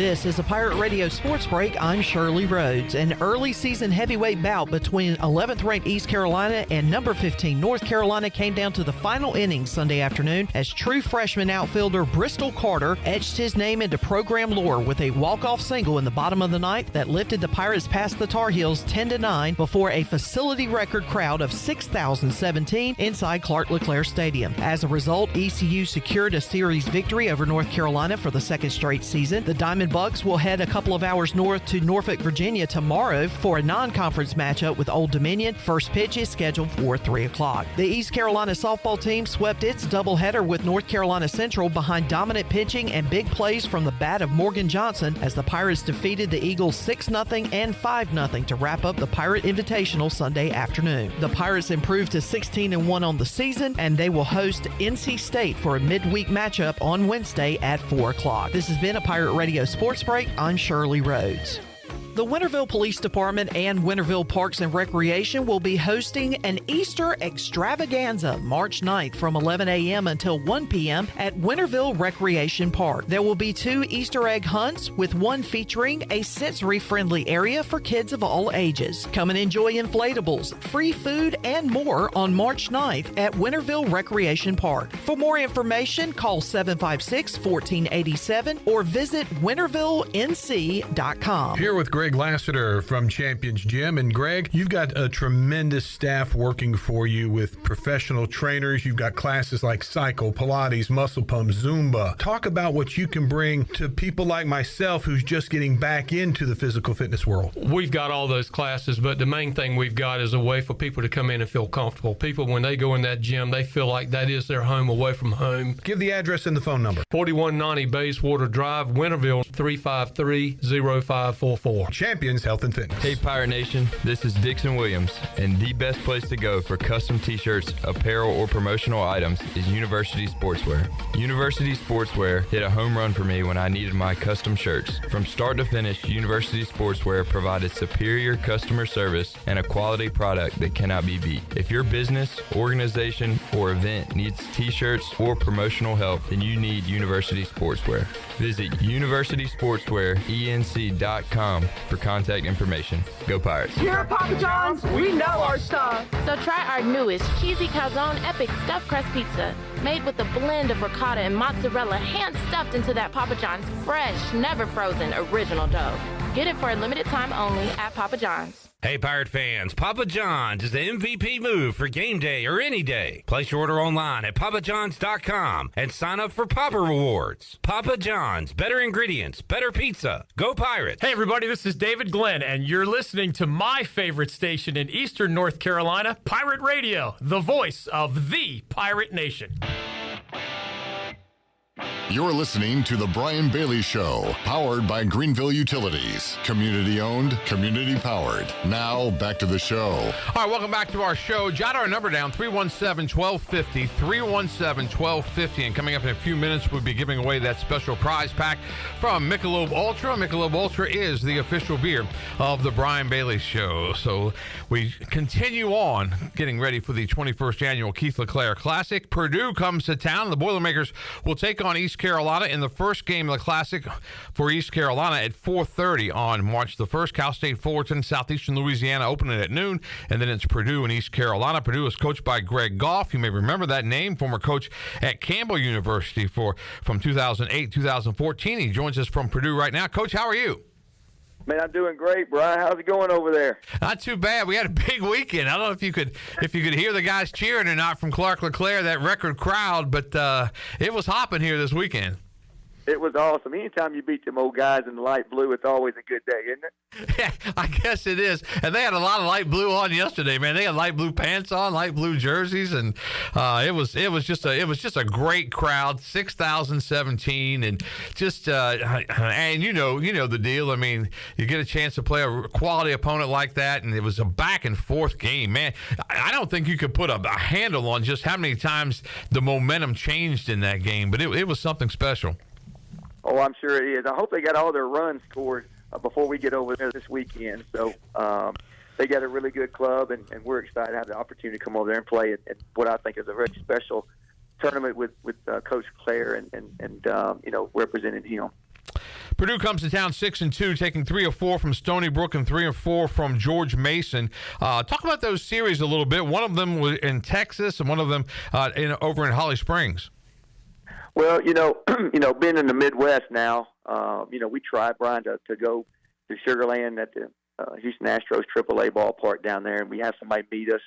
Speaker 11: This is a Pirate Radio Sports Break. I'm Shirley Rhodes. An early season heavyweight bout between 11th ranked East Carolina and number 15 North Carolina came down to the final innings Sunday afternoon as true freshman outfielder Bristol Carter etched his name into program lore with a walk-off single in the bottom of the ninth that lifted the Pirates past the Tar Heels 10-9 before a facility record crowd of 6,017 inside Clark LeClair Stadium. As a result, ECU secured a series victory over North Carolina for the second straight season. The Diamond Bucks will head a couple of hours north to Norfolk, Virginia tomorrow for a non-conference matchup with Old Dominion. First pitch is scheduled for 3 o'clock. The East Carolina softball team swept its doubleheader with North Carolina Central behind dominant pitching and big plays from the bat of Morgan Johnson as the Pirates defeated the Eagles 6-0 and 5-0 to wrap up the Pirate Invitational Sunday afternoon. The Pirates improved to 16-1 on the season, and they will host NC State for a midweek matchup on Wednesday at 4 o'clock. This has been a Pirate Radio Sports Break. I'm Shirley Rhodes. The Winterville Police Department and Winterville Parks and Recreation will be hosting an Easter extravaganza March 9th from 11 a.m. until 1 p.m. at Winterville Recreation Park. There will be 2 Easter egg hunts, with one featuring a sensory-friendly area for kids of all ages. Come and enjoy inflatables, free food, and more on March 9th at Winterville Recreation Park. For more information, call 756-1487 or visit wintervillenc.com.
Speaker 1: Here with Greg Lassiter from Champions Gym. And Greg, you've got a tremendous staff working for you with professional trainers. You've got classes like cycle, Pilates, muscle pump, Zumba. Talk about what you can bring to people like myself who's just getting back into the physical fitness world.
Speaker 2: We've got all those classes, but the main thing we've got is a way for people to come in and feel comfortable. People, when they go in that gym, they feel like that is their home away from home.
Speaker 1: Give the address and the phone number.
Speaker 2: 4190 Bayswater Drive, Winterville, 353-0544.
Speaker 1: Champions Health and Fitness.
Speaker 3: Hey Pirate Nation, this is Dixon Williams, and the best place to go for custom t-shirts, apparel, or promotional items is University Sportswear. University Sportswear hit a home run for me when I needed my custom shirts. From start to finish, University Sportswear provided superior customer service and a quality product that cannot be beat. If your business, organization, or event needs t-shirts or promotional help, then you need University Sportswear. Visit universitysportswearenc.com for contact information. Go Pirates.
Speaker 24: Here at Papa John's, we know our stuff.
Speaker 25: So try our newest cheesy calzone epic stuffed crust pizza, made with a blend of ricotta and mozzarella, hand stuffed into that Papa John's fresh, never frozen original dough. Get it for a limited time only at Papa John's.
Speaker 12: Hey, Pirate fans, Papa John's is the MVP move for game day or any day. Place your order online at papajohns.com and sign up for Papa Rewards. Papa John's, better ingredients, better pizza. Go Pirates.
Speaker 26: Hey, everybody, this is David Glenn, and you're listening to my favorite station in Eastern North Carolina, Pirate Radio, the voice of the Pirate Nation.
Speaker 13: You're listening to The Brian Bailey Show, powered by Greenville Utilities. Community owned, community powered. Now, back to the show.
Speaker 14: All right, welcome back to our show. Jot our number down, 317-1250, 317-1250. And coming up in a few minutes, we'll be giving away that special prize pack from Michelob Ultra. Michelob Ultra is the official beer of The Brian Bailey Show. So we continue on getting ready for the 21st annual Keith LeClair Classic. Purdue comes to town. The Boilermakers will take on East Carolina in the first game of the Classic for East Carolina at 4:30 on March the 1st. Cal State Fullerton, Southeastern Louisiana opening at noon, and then it's Purdue and East Carolina. Purdue is coached by Greg Goff. You may remember that name, former coach at Campbell University from 2008-2014. He joins us from Purdue right now. Coach, how are you?
Speaker 27: Man, I'm doing great, Brian. How's it going over there?
Speaker 14: Not too bad. We had a big weekend. I don't know if you could hear the guys cheering or not from Clark LeClair, that record crowd, but it was hopping here this weekend.
Speaker 27: It was awesome. Anytime you beat them old guys in the light blue, it's always a good day, isn't it?
Speaker 14: Yeah, I guess it is. And they had a lot of light blue on yesterday, man. They had light blue pants on, light blue jerseys, and it was just a great crowd, 6,017, and just and you know the deal. I mean, you get a chance to play a quality opponent like that, and it was a back and forth game, man. I don't think you could put a handle on just how many times the momentum changed in that game, but it was something special.
Speaker 27: Oh, I'm sure it is. I hope they got all their runs scored before we get over there this weekend. So they got a really good club, and we're excited to have the opportunity to come over there and play at what I think is a very special tournament with Coach Claire and representing
Speaker 14: Purdue comes to town 6-2, taking 3 of 4 from Stony Brook and 3 of 4 from George Mason. Talk about those series a little bit. One of them was in Texas, and one of them over in Holly Springs.
Speaker 27: Well, being in the Midwest now, we tried, Brian, to go to Sugar Land at the Houston Astros AAA ballpark down there, and we have somebody meet us,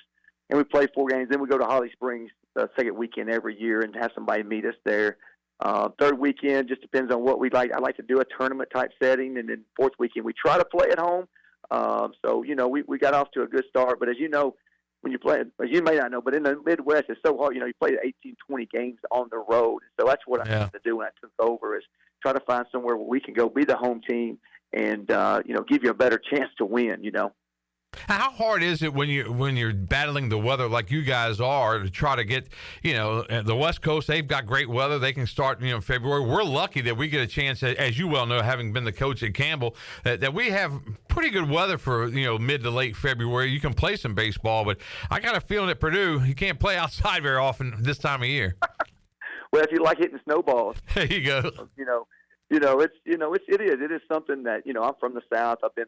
Speaker 27: and we play 4 games. Then we go to Holly Springs the second weekend every year and have somebody meet us there. Third weekend just depends on what we like. I like to do a tournament type setting, and then fourth weekend we try to play at home. We got off to a good start. But as you know, when you play, as you may not know, but in the Midwest it's so hard. You play 18, 20 games on the road. So that's what I had to do when I took over, is try to find somewhere where we can go be the home team and give you a better chance to win.
Speaker 14: How hard is it when you're battling the weather like you guys are to try to get, the West Coast, they've got great weather. They can start, February. We're lucky that we get a chance, as you well know, having been the coach at Campbell, that we have pretty good weather for, mid to late February. You can play some baseball, but I got a feeling at Purdue, you can't play outside very often this time of year.
Speaker 27: Well, if you like hitting snowballs.
Speaker 14: There you go.
Speaker 27: It is something that, I'm from the South. I've been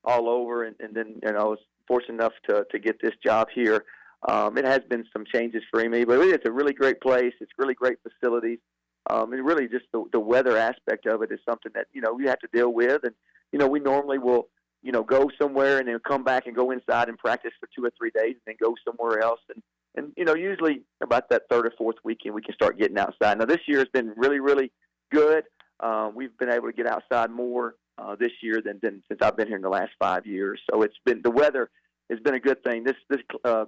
Speaker 27: all over, and then I was fortunate enough to get this job here. It has been some changes for me, but it's a really great place. It's really great facilities, and really just the weather aspect of it is something that you have to deal with. And we normally will go somewhere and then come back and go inside and practice for 2 or 3 days, and then go somewhere else. And usually about that third or fourth weekend we can start getting outside. Now this year has been really, really good. We've been able to get outside more this year than since I've been here in the last 5 years. So the weather has been a good thing. This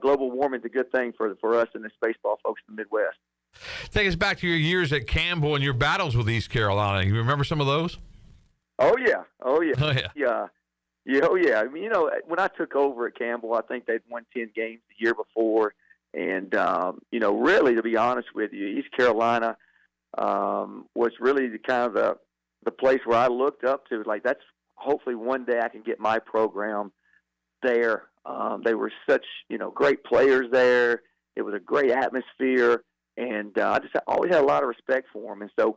Speaker 27: global warming is a good thing for us and this baseball folks in the Midwest.
Speaker 14: Take us back to your years at Campbell and your battles with East Carolina. You remember some of those?
Speaker 27: Oh yeah. I mean, when I took over at Campbell, I think they'd won 10 games the year before, and really, to be honest with you, East Carolina was really the place where I looked up to, like, that's hopefully one day I can get my program there. They were such, great players there. It was a great atmosphere, and I just always had a lot of respect for them. And so,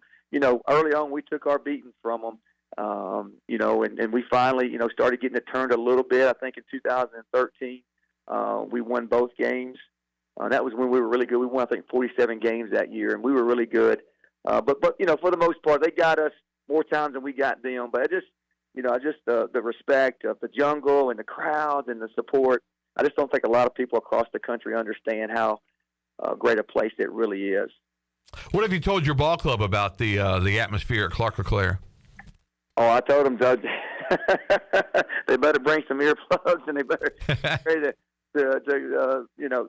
Speaker 27: early on we took our beating from them, and we finally, started getting it turned a little bit. I think in 2013 we won both games. That was when we were really good. We won, I think, 47 games that year, and we were really good. But for the most part, they got us more times than we got them. But the respect of the jungle and the crowds and the support. I just don't think a lot of people across the country understand how great a place it really is.
Speaker 14: What have you told your ball club about the atmosphere at Clark LeClair?
Speaker 27: Oh, I told them, Doug, they better bring some earplugs, and they better to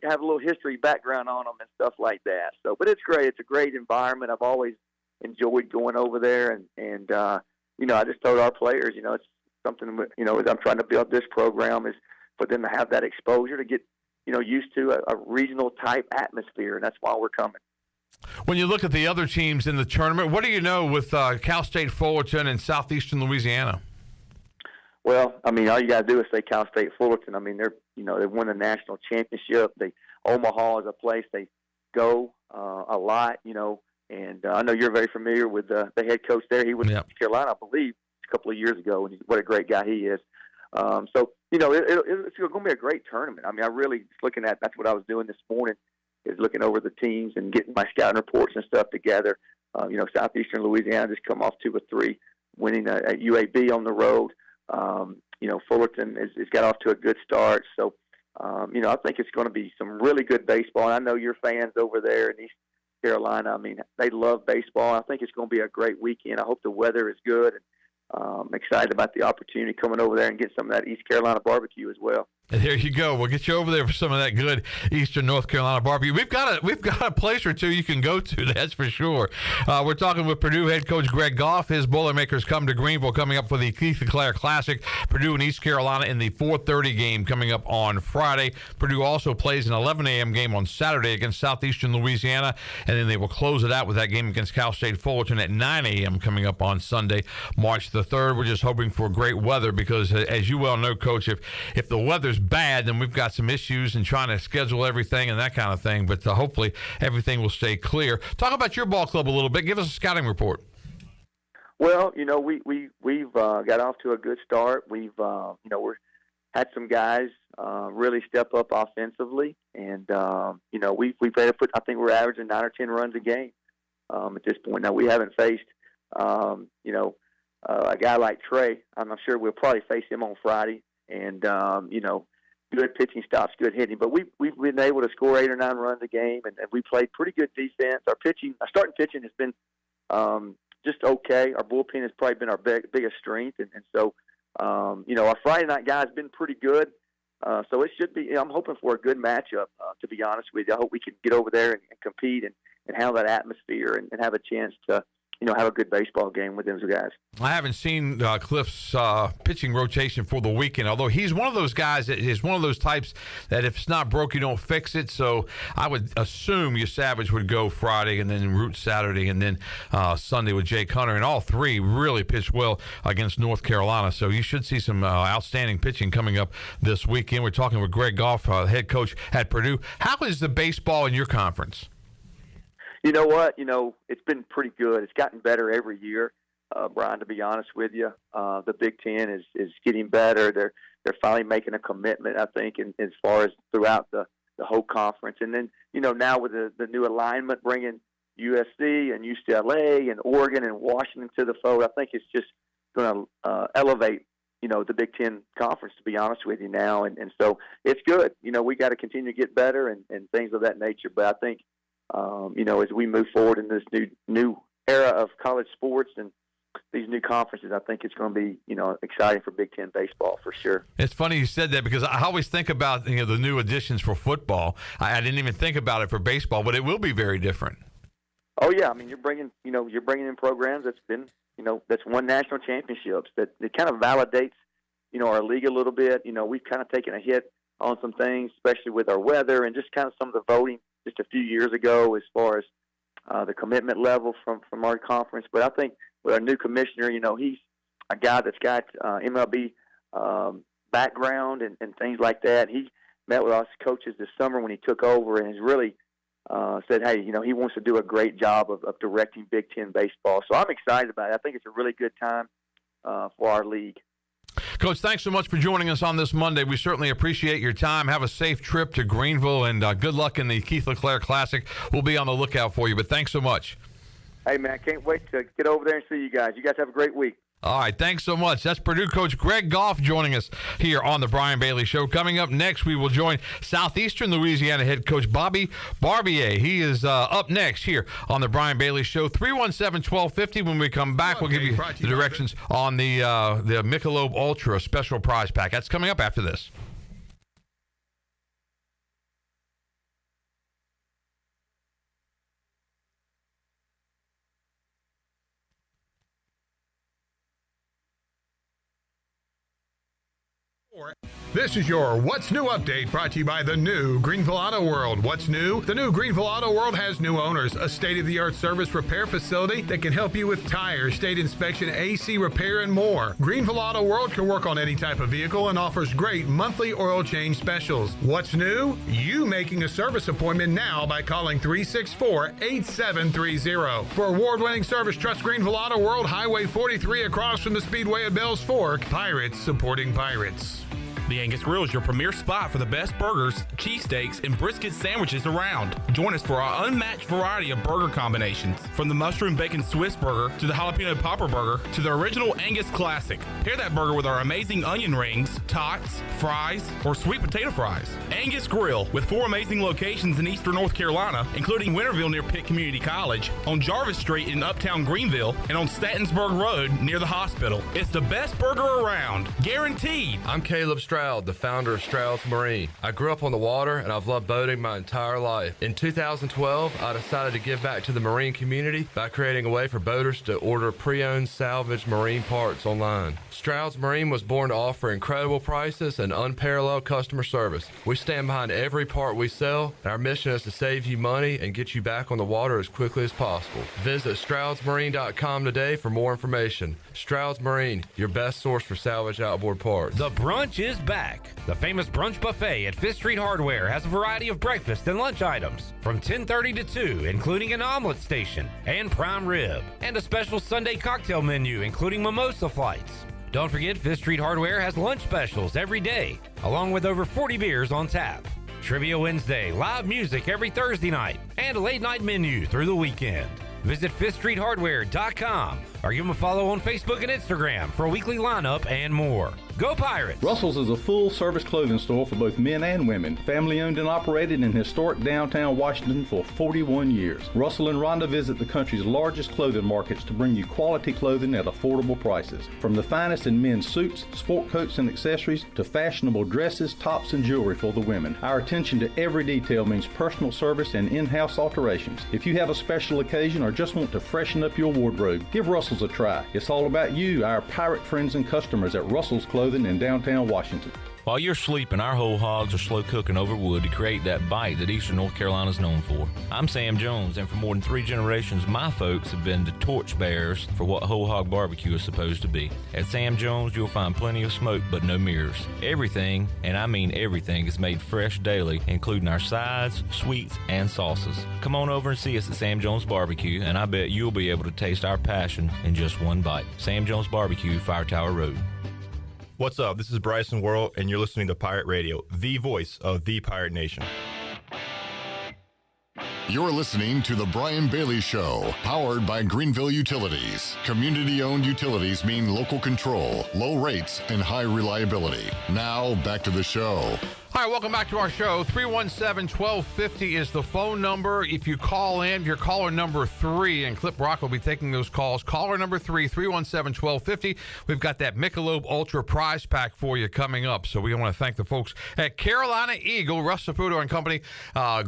Speaker 27: have a little history background on them and stuff like that. So, but it's great. It's a great environment. I've always enjoyed going over there, and I just told our players, it's something, as I'm trying to build this program, is for them to have that exposure to get, used to a regional type atmosphere, and that's why we're coming.
Speaker 14: When you look at the other teams in the tournament, what do you know with Cal State Fullerton and Southeastern Louisiana?
Speaker 27: Well, I mean, all you got to do is say Cal State Fullerton. I mean, they won the national championship. Omaha is a place they go a lot, and I know you're very familiar with the head coach there. He was in Carolina, I believe, a couple of years ago, and what a great guy he is. So, it's going to be a great tournament. I mean, I really, that's what I was doing this morning, is looking over the teams and getting my scouting reports and stuff together. Southeastern Louisiana just come off 2 or 3, winning at UAB on the road. Fullerton has got off to a good start. So, I think it's going to be some really good baseball. And I know your fans over there in East Carolina, I mean, they love baseball. I think it's going to be a great weekend. I hope the weather is good. And I'm excited about the opportunity coming over there and get some of that East Carolina barbecue as well.
Speaker 14: And there you go. We'll get you over there for some of that good Eastern North Carolina barbecue. We've got a place or two you can go to, that's for sure. We're talking with Purdue head coach Greg Goff. His Boilermakers come to Greenville coming up for the Keith LeClair Classic. Purdue and East Carolina in the 4:30 game coming up on Friday. Purdue also plays an 11 a.m. game on Saturday against Southeastern Louisiana, and then they will close it out with that game against Cal State Fullerton at 9 a.m. coming up on Sunday, March the 3rd. We're just hoping for great weather because, as you well know, Coach, if the weather's bad, then we've got some issues in trying to schedule everything and that kind of thing, but hopefully everything will stay clear. Talk about your ball club a little bit. Give us a scouting report.
Speaker 27: Well, we've got off to a good start. We've we're had some guys really step up offensively, and we've had I think we're averaging 9 or 10 runs a game at this point. Now we haven't faced a guy like Trey. I'm not sure we'll probably face him on Friday, and good pitching stops, good hitting. But we've been able to score 8 or 9 runs a game, and we played pretty good defense. Our starting pitching has been just okay. Our bullpen has probably been our biggest strength, and so our Friday night guys have been pretty good. So it should be. I'm hoping for a good matchup. To be honest with you, I hope we can get over there and compete and have that atmosphere and have a chance to have a good baseball game with those guys.
Speaker 14: I haven't seen Cliff's pitching rotation for the weekend, although he's one of those guys that is one of those types that if it's not broke, you don't fix it. So I would assume your Savage would go Friday and then Root Saturday and then Sunday with Jake Hunter. And all three really pitched well against North Carolina. So you should see some outstanding pitching coming up this weekend. We're talking with Greg Goff, head coach at Purdue. How is the baseball in your conference?
Speaker 27: You know what? It's been pretty good. It's gotten better every year, Brian, to be honest with you. The Big Ten is getting better. They're finally making a commitment, I think, as far as throughout the whole conference. And then, now with the new alignment, bringing USC and UCLA and Oregon and Washington to the fold, I think it's just going to elevate, the Big Ten conference, to be honest with you now. And so it's good. We got to continue to get better and things of that nature. But I think, as we move forward in this new era of college sports and these new conferences, I think it's going to be, exciting for Big Ten baseball for sure.
Speaker 14: It's funny you said that because I always think about, the new additions for football. I didn't even think about it for baseball, but it will be very different.
Speaker 27: Oh yeah. I mean, you're bringing in programs that's been, that's won national championships that kind of validates, our league a little bit. We've kind of taken a hit on some things, especially with our weather and just kind of some of the voting just a few years ago as far as the commitment level from our conference. But I think with our new commissioner, he's a guy that's got MLB background and things like that. He met with us coaches this summer when he took over and has really said, hey, he wants to do a great job of directing Big Ten baseball. So I'm excited about it. I think it's a really good time for our league.
Speaker 14: Coach, thanks so much for joining us on this Monday. We certainly appreciate your time. Have a safe trip to Greenville, and good luck in the Keith LeClair Classic. We'll be on the lookout for you, but thanks so much.
Speaker 27: Hey, man, I can't wait to get over there and see you guys. You guys have a great week.
Speaker 14: All right, thanks so much. That's Purdue coach Greg Goff joining us here on the Brian Bailey Show. Coming up next, we will join Southeastern Louisiana head coach Bobby Barbier. He is up next here on the Brian Bailey Show. 317-1250. When we come back, we'll give you the directions on the Michelob Ultra special prize pack. That's coming up after this.
Speaker 1: This is your What's New update brought to you by the new Greenville Auto World. What's new? The new Greenville Auto World has new owners, a state-of-the-art service repair facility that can help you with tires, state inspection, AC repair, and more. Greenville Auto World can work on any type of vehicle and offers great monthly oil change specials. What's new? You making a service appointment now by calling 364-8730. For award-winning service, trust Greenville Auto World, Highway 43 across from the Speedway of Bells Fork. Pirates supporting pirates.
Speaker 4: The Angus Grill is your premier spot for the best burgers, cheesesteaks, and brisket sandwiches around. Join us for our unmatched variety of burger combinations, from the mushroom bacon Swiss burger to the jalapeno popper burger to the original Angus Classic. Pair that burger with our amazing onion rings, tots, fries, or sweet potato fries. Angus Grill, with 4 amazing locations in eastern North Carolina, including Winterville near Pitt Community College, on Jarvis Street in uptown Greenville, and on Statensburg Road near the hospital. It's the best burger around, guaranteed.
Speaker 3: I'm Caleb Stroud, the founder of Stroud's Marine. I grew up on the water and I've loved boating my entire life. In 2012, I decided to give back to the marine community by creating a way for boaters to order pre-owned salvage marine parts online. Stroud's Marine was born to offer incredible prices and unparalleled customer service. We stand behind every part we sell, and our mission is to save you money and get you back on the water as quickly as possible. Visit StroudsMarine.com today for more information. Stroud's Marine, your best source for salvage outboard parts.
Speaker 12: The brunch is back. The famous brunch buffet at Fifth Street Hardware has a variety of breakfast and lunch items from 10:30 to 2, including an omelet station and prime rib, and a special Sunday cocktail menu, including mimosa flights. Don't forget, Fifth Street Hardware has lunch specials every day, along with over 40 beers on tap. Trivia Wednesday, live music every Thursday night, and a late-night menu through the weekend. Visit FifthStreetHardware.com or give them a follow on Facebook and Instagram for a weekly lineup and more. Go Pirates!
Speaker 5: Russell's is a full-service clothing store for both men and women. Family-owned and operated in historic downtown Washington for 41 years. Russell and Rhonda visit the country's largest clothing markets to bring you quality clothing at affordable prices. From the finest in men's suits, sport coats and accessories, to fashionable dresses, tops, and jewelry for the women. Our attention to every detail means personal service and in-house alterations. If you have a special occasion or just want to freshen up your wardrobe, give Russell's a try. It's all about you, our pirate friends and customers at Russell's Clothing in downtown Washington.
Speaker 6: While you're sleeping, our whole hogs are slow cooking over wood to create that bite that Eastern North Carolina is known for. I'm Sam Jones, and for more than 3 generations, my folks have been the torchbearers for what whole hog barbecue is supposed to be. At Sam Jones, you'll find plenty of smoke, but no mirrors. Everything, and I mean everything, is made fresh daily, including our sides, sweets, and sauces. Come on over and see us at Sam Jones Barbecue, and I bet you'll be able to taste our passion in just one bite. Sam Jones Barbecue, Fire Tower Road.
Speaker 7: What's up? This is Bryson Worrell, and you're listening to Pirate Radio, the voice of the Pirate Nation.
Speaker 13: You're listening to The Brian Bailey Show, powered by Greenville Utilities. Community-owned utilities mean local control, low rates, and high reliability. Now, back to the show.
Speaker 14: All right, welcome back to our show. 317-1250 is the phone number. If you call in, you're caller number 3, and Clip Rock will be taking those calls. Caller number 3, 317-1250. We've got that Michelob Ultra prize pack for you coming up. So we want to thank the folks at Carolina Eagle, Russ Saputo and Company,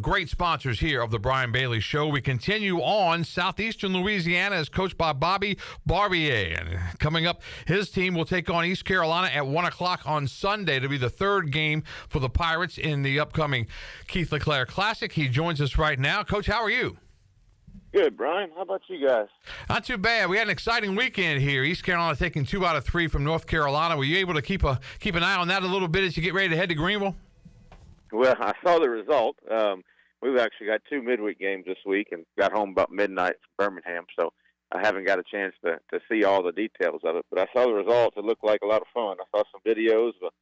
Speaker 14: great sponsors here of the Brian Bailey Show. We continue on. Southeastern Louisiana is coached by Bobby Barbier. And coming up, his team will take on East Carolina at 1 o'clock on Sunday to be the 3rd game for the Pirates in the upcoming Keith LeClair Classic. He joins us right now. Coach, how are you?
Speaker 8: Good, Brian. How about you guys?
Speaker 14: Not too bad. We had an exciting weekend here. East Carolina taking 2 out of 3 from North Carolina. Were you able to keep an eye on that a little bit as you get ready to head to Greenville?
Speaker 8: Well, I saw the result. We've actually got 2 midweek games this week and got home about midnight from Birmingham, so I haven't got a chance to see all the details of it. But I saw the results. It looked like a lot of fun. I saw some videos of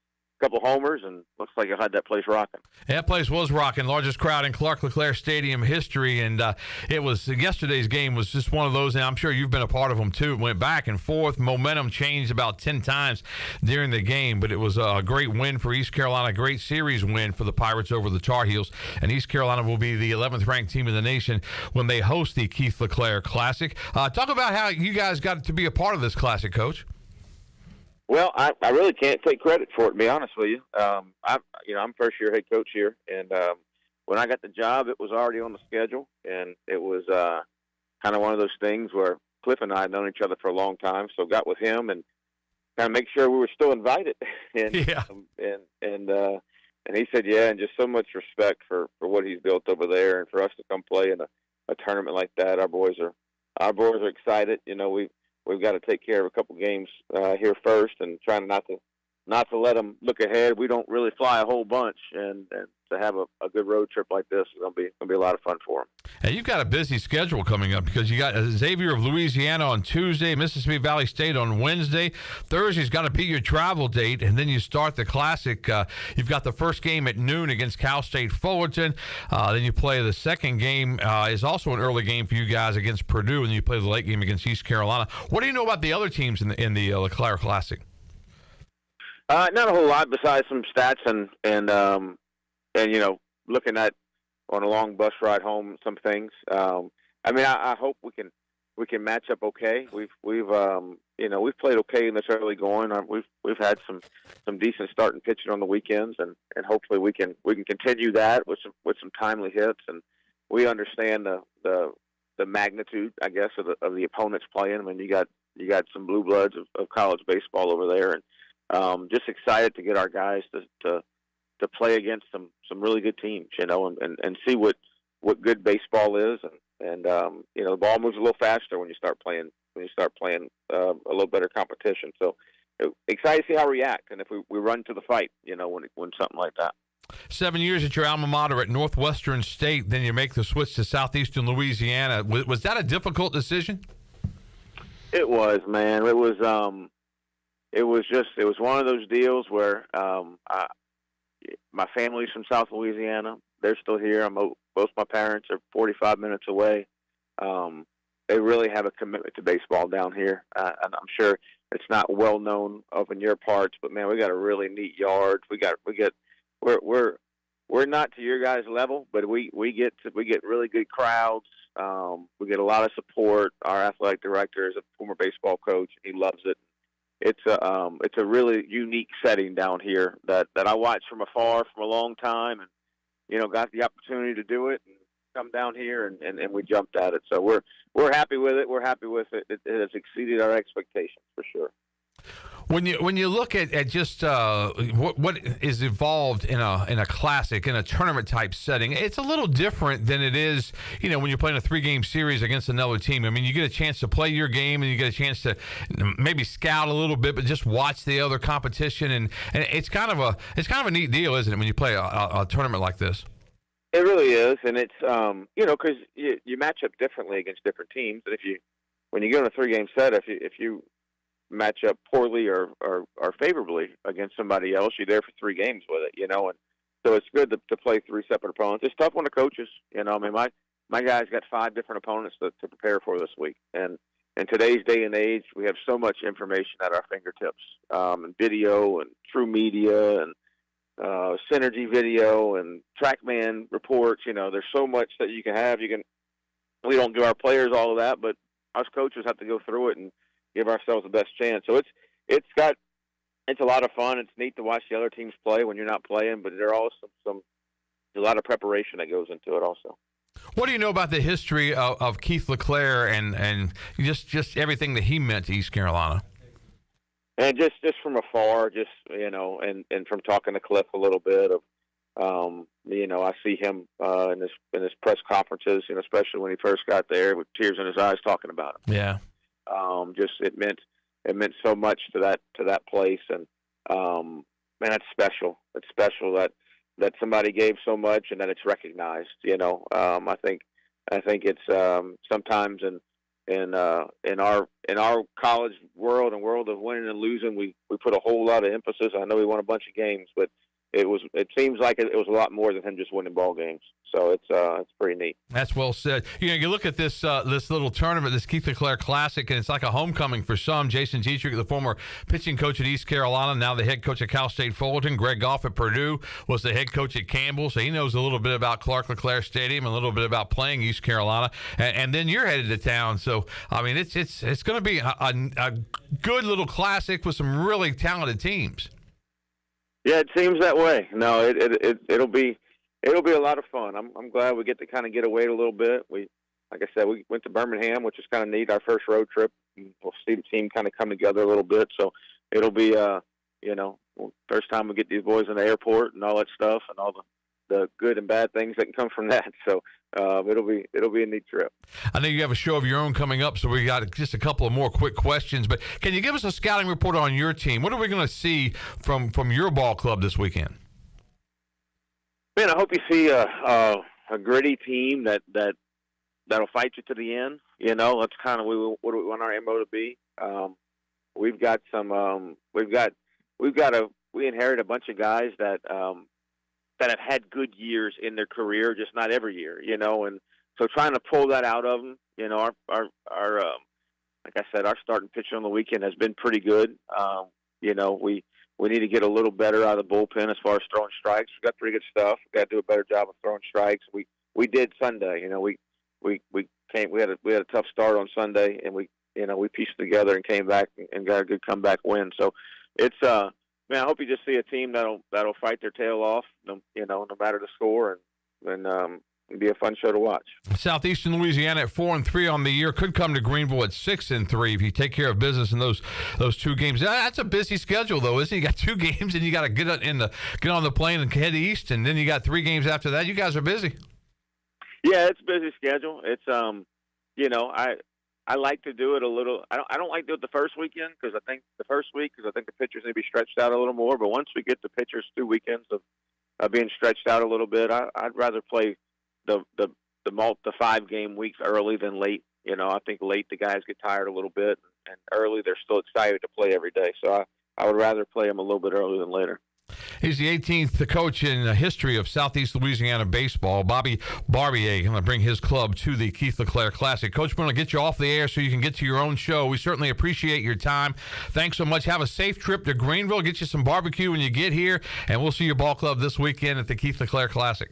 Speaker 8: couple homers, and looks like it had that place rocking.
Speaker 14: That place was rocking. Largest crowd in Clark LeClair Stadium history, and it was yesterday's game was just one of those, and I'm sure you've been a part of them too. It went back and forth. Momentum changed about 10 times during the game, but it was a great win for East Carolina, great series win for the Pirates over the Tar Heels, and East Carolina will be the 11th ranked team in the nation when they host the Keith LeClair Classic. Talk about how you guys got to be a part of this Classic, Coach.
Speaker 8: Well, I really can't take credit for it, to be honest with you. I'm first-year head coach here, and when I got the job, it was already on the schedule, and it was kind of one of those things where Cliff and I had known each other for a long time, so got with him and kind of make sure we were still invited. And and he said, yeah, and just so much respect for what he's built over there, and for us to come play in a tournament like that. Our boys are excited. You know, we've got to take care of a couple games here first, and trying not to let them look ahead. We don't really fly a whole bunch, and to have a good road trip like this is going to be a lot of fun for them.
Speaker 14: And you've got a busy schedule coming up because you got Xavier of Louisiana on Tuesday, Mississippi Valley State on Wednesday. Thursday's got to be your travel date, and then you start the Classic. You've got the first game at noon against Cal State Fullerton. Then you play the second game is also an early game for you guys against Purdue, and then you play the late game against East Carolina. What do you know about the other teams in the LeClair Classic?
Speaker 8: Not a whole lot besides some stats and you know, looking at on a long bus ride home some things. I mean, I hope we can match up okay. We've played okay in this early going. We've had some decent starting pitching on the weekends, and hopefully we can continue that with some timely hits. And we understand the magnitude, I guess, of the opponents playing. I mean, you got some blue bloods of college baseball over there, and just excited to get our guys to play against some really good teams, you know, and see what good baseball is, and you know, the ball moves a little faster when you start playing a little better competition. So excited to see how we react and if we run to the fight, when something like that.
Speaker 14: 7 years at your alma mater at Northwestern State, then you make the switch to Southeastern Louisiana. Was that a difficult decision?
Speaker 8: It was, man. It was one of those deals where my family's from South Louisiana. They're still here. Both my parents are 45 minutes away. They really have a commitment to baseball down here, and I'm sure it's not well known up in your parts, but man, we got a really neat yard. We're not to your guys' level, but we get really good crowds. We get a lot of support. Our athletic director is a former baseball coach. He loves it. It's a really unique setting down here that I watched from afar from a long time, and got the opportunity to do it and come down here and we jumped at it. So we're happy with it. We're happy with it. It has exceeded our expectations for sure.
Speaker 14: When you look at just what is evolved in a classic, in a tournament type setting, it's a little different than it is, when you're playing a 3-game series against another team. I mean, you get a chance to play your game and you get a chance to maybe scout a little bit, but just watch the other competition, and it's kind of a neat deal, isn't it, when you play a tournament like this?
Speaker 8: It really is, and it's because you match up differently against different teams, and when you go in a 3-game set, if you match up poorly or favorably against somebody else, you're there for 3 games with it, and so it's good to play 3 separate opponents. It's tough on the coaches, I mean, my guys got 5 different opponents to prepare for this week, and in today's day and age, we have so much information at our fingertips, and video and True Media and Synergy video and TrackMan reports. There's so much that you can have. We don't give our players all of that, but us coaches have to go through it and give ourselves the best chance. So it's a lot of fun. It's neat to watch the other teams play when you're not playing, but there are also there's a lot of preparation that goes into it also.
Speaker 14: What do you know about the history of Keith LeClair and just everything that he meant to East Carolina?
Speaker 8: And just from afar, and from talking to Cliff a little bit of, I see him in his press conferences, especially when he first got there with tears in his eyes talking about him.
Speaker 14: Yeah.
Speaker 8: It meant so much to that place, and man, it's special. It's special that somebody gave so much and that it's recognized. I think it's sometimes in our college world and world of winning and losing, we put a whole lot of emphasis. I know we won a bunch of games, but it seems like it was a lot more than him just winning ball games. So it's pretty neat.
Speaker 14: That's well said. You look at this little tournament, this Keith LeClair Classic, and it's like a homecoming for some. Jason Dietrich, the former pitching coach at East Carolina, now the head coach at Cal State Fullerton. Greg Goff at Purdue was the head coach at Campbell, so he knows a little bit about Clark LeClair Stadium, a little bit about playing East Carolina, and then you're headed to town. So I mean, it's going to be a good little classic with some really talented teams.
Speaker 8: Yeah, it seems that way. No, it'll be a lot of fun. I'm glad we get to kind of get away a little bit. Like I said, we went to Birmingham, which is kind of neat. Our first road trip. We'll see the team kind of come together a little bit. So it'll be first time we get these boys in the airport and all that stuff, and all the good and bad things that can come from that. So it'll be a neat trip.
Speaker 14: I know you have a show of your own coming up, so we got just a couple of more quick questions. But can you give us a scouting report on your team? What are we going to see from your ball club this weekend?
Speaker 8: Man, I hope you see a gritty team that'll fight you to the end. That's kind of what we want our MO to be. We inherit a bunch of guys that have had good years in their career, just not every year, and so trying to pull that out of them, our like I said, our starting pitcher on the weekend has been pretty good. We need to get a little better out of the bullpen as far as throwing strikes. We've got pretty good stuff. We've got to do a better job of throwing strikes. We did Sunday, we had a tough start on Sunday, and we pieced it together and came back and got a good comeback win. So it's man, I hope you just see a team that'll fight their tail off, no matter the score, and it'll be a fun show to watch.
Speaker 14: Southeastern Louisiana at 4-3 on the year could come to Greenville at 6-3 if you take care of business in those 2 games. That's a busy schedule, though, isn't it? You got 2 games, and you got to get on the plane and head east, and then you got 3 games after that. You guys are busy.
Speaker 8: Yeah, it's a busy schedule. It's I like to do it a little. I don't like to do it the first weekend because I think the pitchers need to be stretched out a little more. But once we get the pitchers 2 weekends of being stretched out a little bit, I'd rather play the 5-game weeks early than late. You know, I think late the guys get tired a little bit, and early they're still excited to play every day. So I would rather play them a little bit earlier than later.
Speaker 14: He's the 18th coach in the history of Southeast Louisiana baseball. Bobby Barbier going to bring his club to the Keith LeClair Classic. Coach, we're going to get you off the air so you can get to your own show. We certainly appreciate your time. Thanks so much. Have a safe trip to Greenville. Get you some barbecue when you get here, and we'll see your ball club this weekend at the Keith LeClair Classic.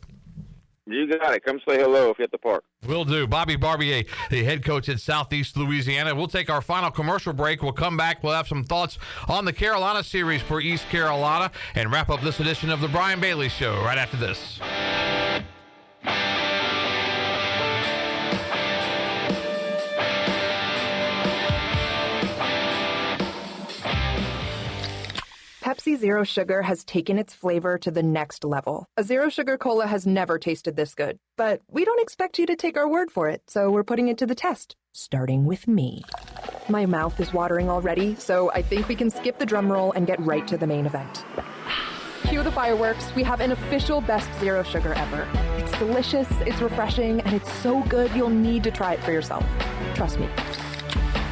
Speaker 8: You got it. Come say hello if you're at the park.
Speaker 14: Will do. Bobby Barbier, the head coach in Southeast Louisiana. We'll take our final commercial break. We'll come back. We'll have some thoughts on the Carolina series for East Carolina and wrap up this edition of the Brian Bailey Show right after this.
Speaker 9: Pepsi Zero Sugar has taken its flavor to the next level. A Zero Sugar Cola has never tasted this good. But we don't expect you to take our word for it, so we're putting it to the test, starting with me. My mouth is watering already, so I think we can skip the drum roll and get right to the main event. Cue the fireworks. We have an official best Zero Sugar ever. It's delicious, it's refreshing, and it's so good you'll need to try it for yourself. Trust me.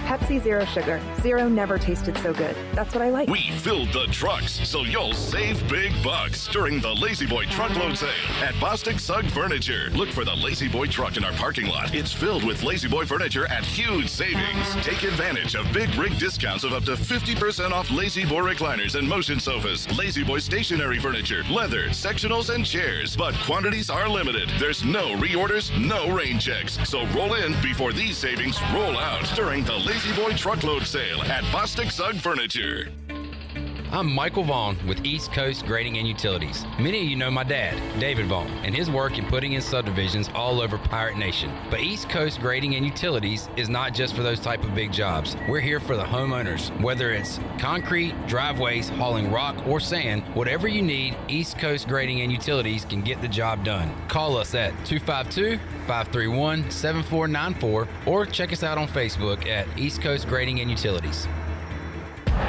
Speaker 9: Pepsi Zero Sugar. Zero never tasted so good. That's what I like.
Speaker 10: We filled the trucks so you'll save big bucks during the Lazy Boy truckload sale at Bostic Sugg Furniture. Look for the Lazy Boy truck in our parking lot. It's filled with Lazy Boy furniture at huge savings. Take advantage of big rig discounts of up to 50% off Lazy Boy recliners and motion sofas, Lazy Boy stationary furniture, leather, sectionals, and chairs. But quantities are limited. There's no reorders, no rain checks. So roll in before these savings roll out during the Lazy Boy truckload sale at Bostic Sugg Furniture.
Speaker 15: I'm Michael Vaughn with East Coast Grading and Utilities. Many of you know my dad, David Vaughn, and his work in putting in subdivisions all over Pirate Nation. But East Coast Grading and Utilities is not just for those type of big jobs. We're here for the homeowners. Whether it's concrete, driveways, hauling rock, or sand, whatever you need, East Coast Grading and Utilities can get the job done. Call us at 252-531-7494 or check us out on Facebook at East Coast Grading and Utilities.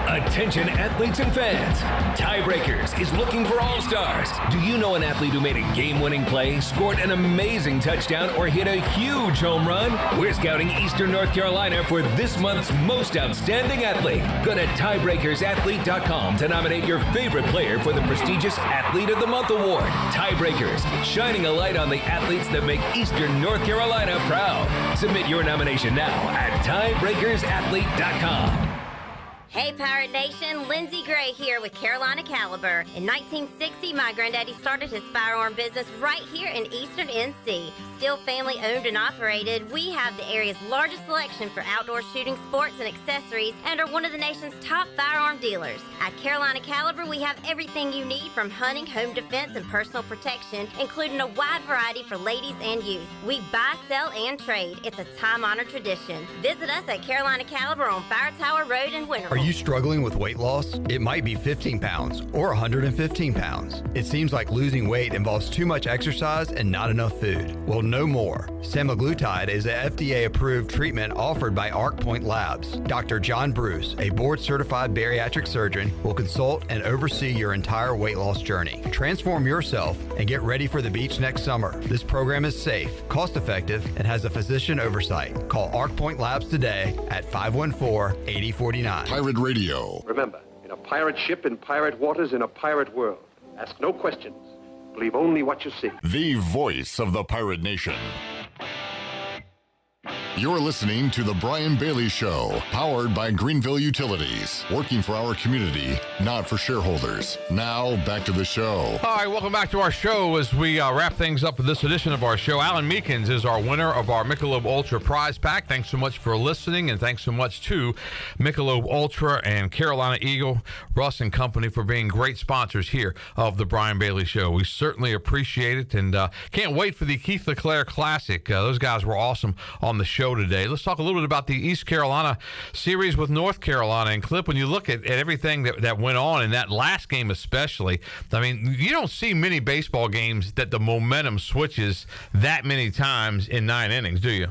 Speaker 16: Attention athletes and fans. Tiebreakers is looking for all-stars. Do you know an athlete who made a game-winning play, scored an amazing touchdown, or hit a huge home run? We're scouting Eastern North Carolina for this month's most outstanding athlete. Go to tiebreakersathlete.com to nominate your favorite player for the prestigious Athlete of the Month award. Tiebreakers, shining a light on the athletes that make Eastern North Carolina proud. Submit your nomination now at tiebreakersathlete.com.
Speaker 17: Hey Pirate Nation, Lindsay Gray here with Carolina Caliber. In 1960, my granddaddy started his firearm business right here in Eastern NC. Still family owned and operated, we have the area's largest selection for outdoor shooting sports and accessories and are one of the nation's top firearm dealers. At Carolina Caliber, we have everything you need from hunting, home defense, and personal protection, including a wide variety for ladies and youth. We buy, sell, and trade. It's a time-honored tradition. Visit us at Carolina Caliber on Fire Tower Road in Winterville.
Speaker 18: Are you struggling with weight loss? It might be 15 pounds or 115 pounds. It seems like losing weight involves too much exercise and not enough food. Well, no more. Semaglutide is an FDA-approved treatment offered by Arc Point Labs. Dr. John Bruce, a board-certified bariatric surgeon, will consult and oversee your entire weight loss journey. Transform yourself and get ready for the beach next summer. This program is safe, cost-effective, and has a physician oversight. Call Arc Point Labs today at 514-8049.
Speaker 13: Pirate Radio.
Speaker 19: Remember, in a pirate ship, in pirate waters, in a pirate world, ask no questions. Believe only what you see.
Speaker 13: The voice of the Pirate Nation. You're listening to The Brian Bailey Show, powered by Greenville Utilities, working for our community, not for shareholders. Now, back to the show.
Speaker 14: All right, welcome back to our show as we wrap things up for this edition of our show. Alan Meekins is our winner of our Michelob Ultra prize pack. Thanks so much for listening, and thanks so much to Michelob Ultra and Carolina Eagle, Russ and Company for being great sponsors here of The Brian Bailey Show. We certainly appreciate it, and can't wait for the Keith LeClair Classic. Those guys were awesome on the show today. Let's talk a little bit about the East Carolina series with North Carolina. And Clip, when you look at everything that went on in that last game especially, I mean, you don't see many baseball games that the momentum switches that many times in 9 innings, do you?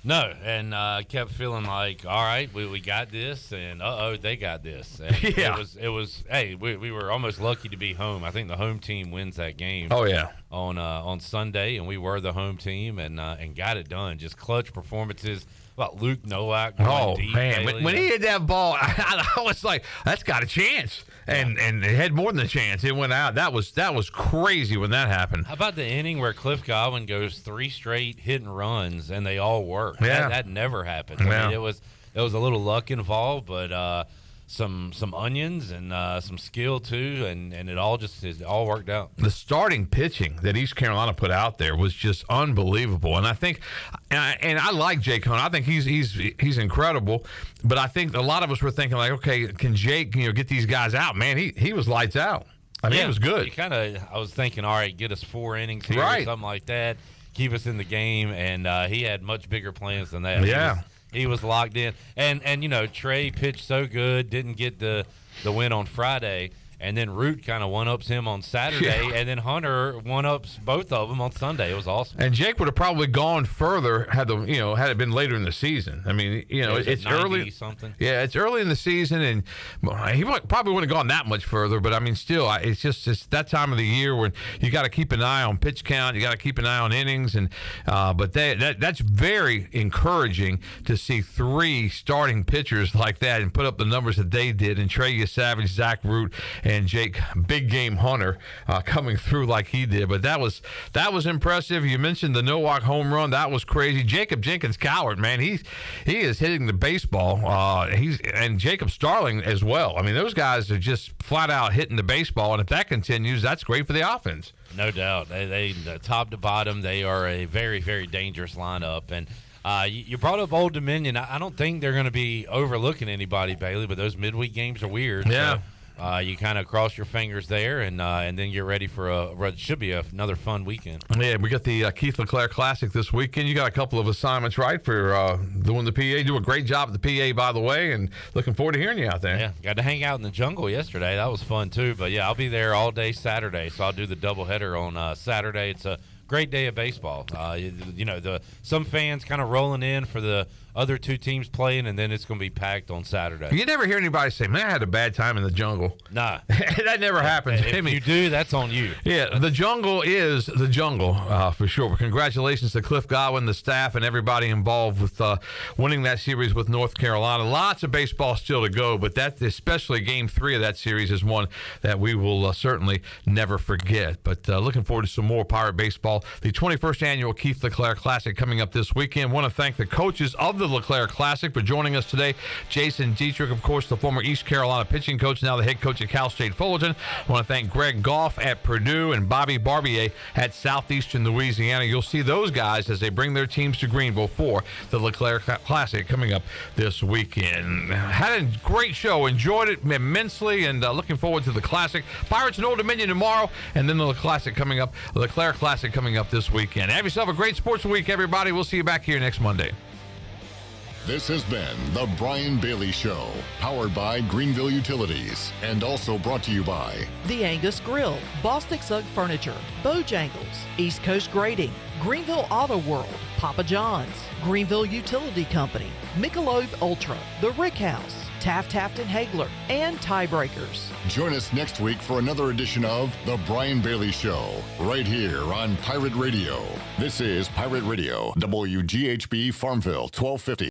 Speaker 12: No, and I kept feeling like, all right, we got this, and they got this. And it was. Hey, we were almost lucky to be home. I think the home team wins that game.
Speaker 14: Oh yeah.
Speaker 12: On Sunday, and we were the home team, and got it done. Just clutch performances. About Luke Nowak.
Speaker 14: Oh man, when he hit that ball, I was like, that's got a chance, and it had more than a chance. It went out. That was crazy when that happened.
Speaker 12: How about the inning where Cliff Godwin goes 3 straight hit and runs, and they all work?
Speaker 14: Yeah,
Speaker 12: that never happened. I mean, it was a little luck involved, but some onions and some skill too, and it all worked out.
Speaker 14: The starting pitching that East Carolina put out there was just unbelievable, and I think, and I like Jake Hunt. I think he's incredible, but I think a lot of us were thinking like, okay, can Jake get these guys out? Man, he was lights out. I mean, it was good.
Speaker 12: I was thinking, all right, get us 4 innings here, or something like that, keep us in the game, and he had much bigger plans than that.
Speaker 14: Yeah.
Speaker 12: He was locked in, and Trey pitched so good, didn't get the win on Friday, and then Root kind of one-ups him on Saturday, and then Hunter one-ups both of them on Sunday. It was awesome.
Speaker 14: And Jake would have probably gone further had it been later in the season. I mean, it's early
Speaker 12: something.
Speaker 14: Yeah, it's early in the season, and he probably wouldn't have gone that much further. But I mean, still, it's that time of the year when you got to keep an eye on pitch count, you got to keep an eye on innings, and but that's very encouraging to see 3 starting pitchers like that and put up the numbers that they did. And Trey Savage, Zach Root, and Jake Big Game Hunter coming through like he did. But that was impressive. You mentioned the Nowak home run. That was crazy. Jacob Jenkins Coward, man, he is hitting the baseball. And Jacob Starling as well. I mean, those guys are just flat out hitting the baseball, and if that continues, that's great for the offense.
Speaker 12: No doubt. They top to bottom, they are a very, very dangerous lineup. And you brought up Old Dominion. I don't think they're going to be overlooking anybody, Bailey, but those midweek games are weird.
Speaker 14: Yeah.
Speaker 12: So, you kind of cross your fingers there, and then get ready for it should be another fun weekend.
Speaker 14: Yeah, we got the Keith LeClair Classic this weekend. You got a couple of assignments, right, for doing the PA. You do a great job at the PA, by the way, and looking forward to hearing you out there.
Speaker 12: Yeah, got to hang out in the jungle yesterday. That was fun, too. But, yeah, I'll be there all day Saturday, so I'll do the doubleheader on Saturday. It's a great day of baseball. Some fans kind of rolling in for the other 2 teams playing, and then it's going to be packed on Saturday.
Speaker 14: You never hear anybody say, man, I had a bad time in the jungle.
Speaker 12: Nah.
Speaker 14: That never happens.
Speaker 12: If you do, that's on you.
Speaker 14: Yeah, the jungle is the jungle, for sure. But congratulations to Cliff Godwin, the staff, and everybody involved with winning that series with North Carolina. Lots of baseball still to go, but that, especially Game 3 of that series, is one that we will certainly never forget. But looking forward to some more Pirate baseball. The 21st Annual Keith LeClair Classic coming up this weekend. Want to thank the coaches of the LeClair Classic for joining us today. Jason Dietrich, of course, the former East Carolina pitching coach, now the head coach at Cal State Fullerton. I want to thank Greg Goff at Purdue and Bobby Barbier at Southeastern Louisiana. You'll see those guys as they bring their teams to Greenville for the LeClair Classic coming up this weekend. Had a great show. Enjoyed it immensely, and looking forward to the Classic. Pirates and Old Dominion tomorrow, and then the Classic coming up, the LeClair Classic coming up this weekend. Have yourself a great sports week, everybody. We'll see you back here next Monday.
Speaker 13: This has been The Brian Bailey Show, powered by Greenville Utilities, and also brought to you by
Speaker 2: The Angus Grill, Bostic Sugg Furniture, Bojangles, East Coast Grading, Greenville Auto World, Papa John's, Greenville Utility Company, Michelob Ultra, The Rick House, Taft Hagler, and Tiebreakers.
Speaker 13: Join us next week for another edition of The Brian Bailey Show, right here on Pirate Radio. This is Pirate Radio, WGHB Farmville, 1250.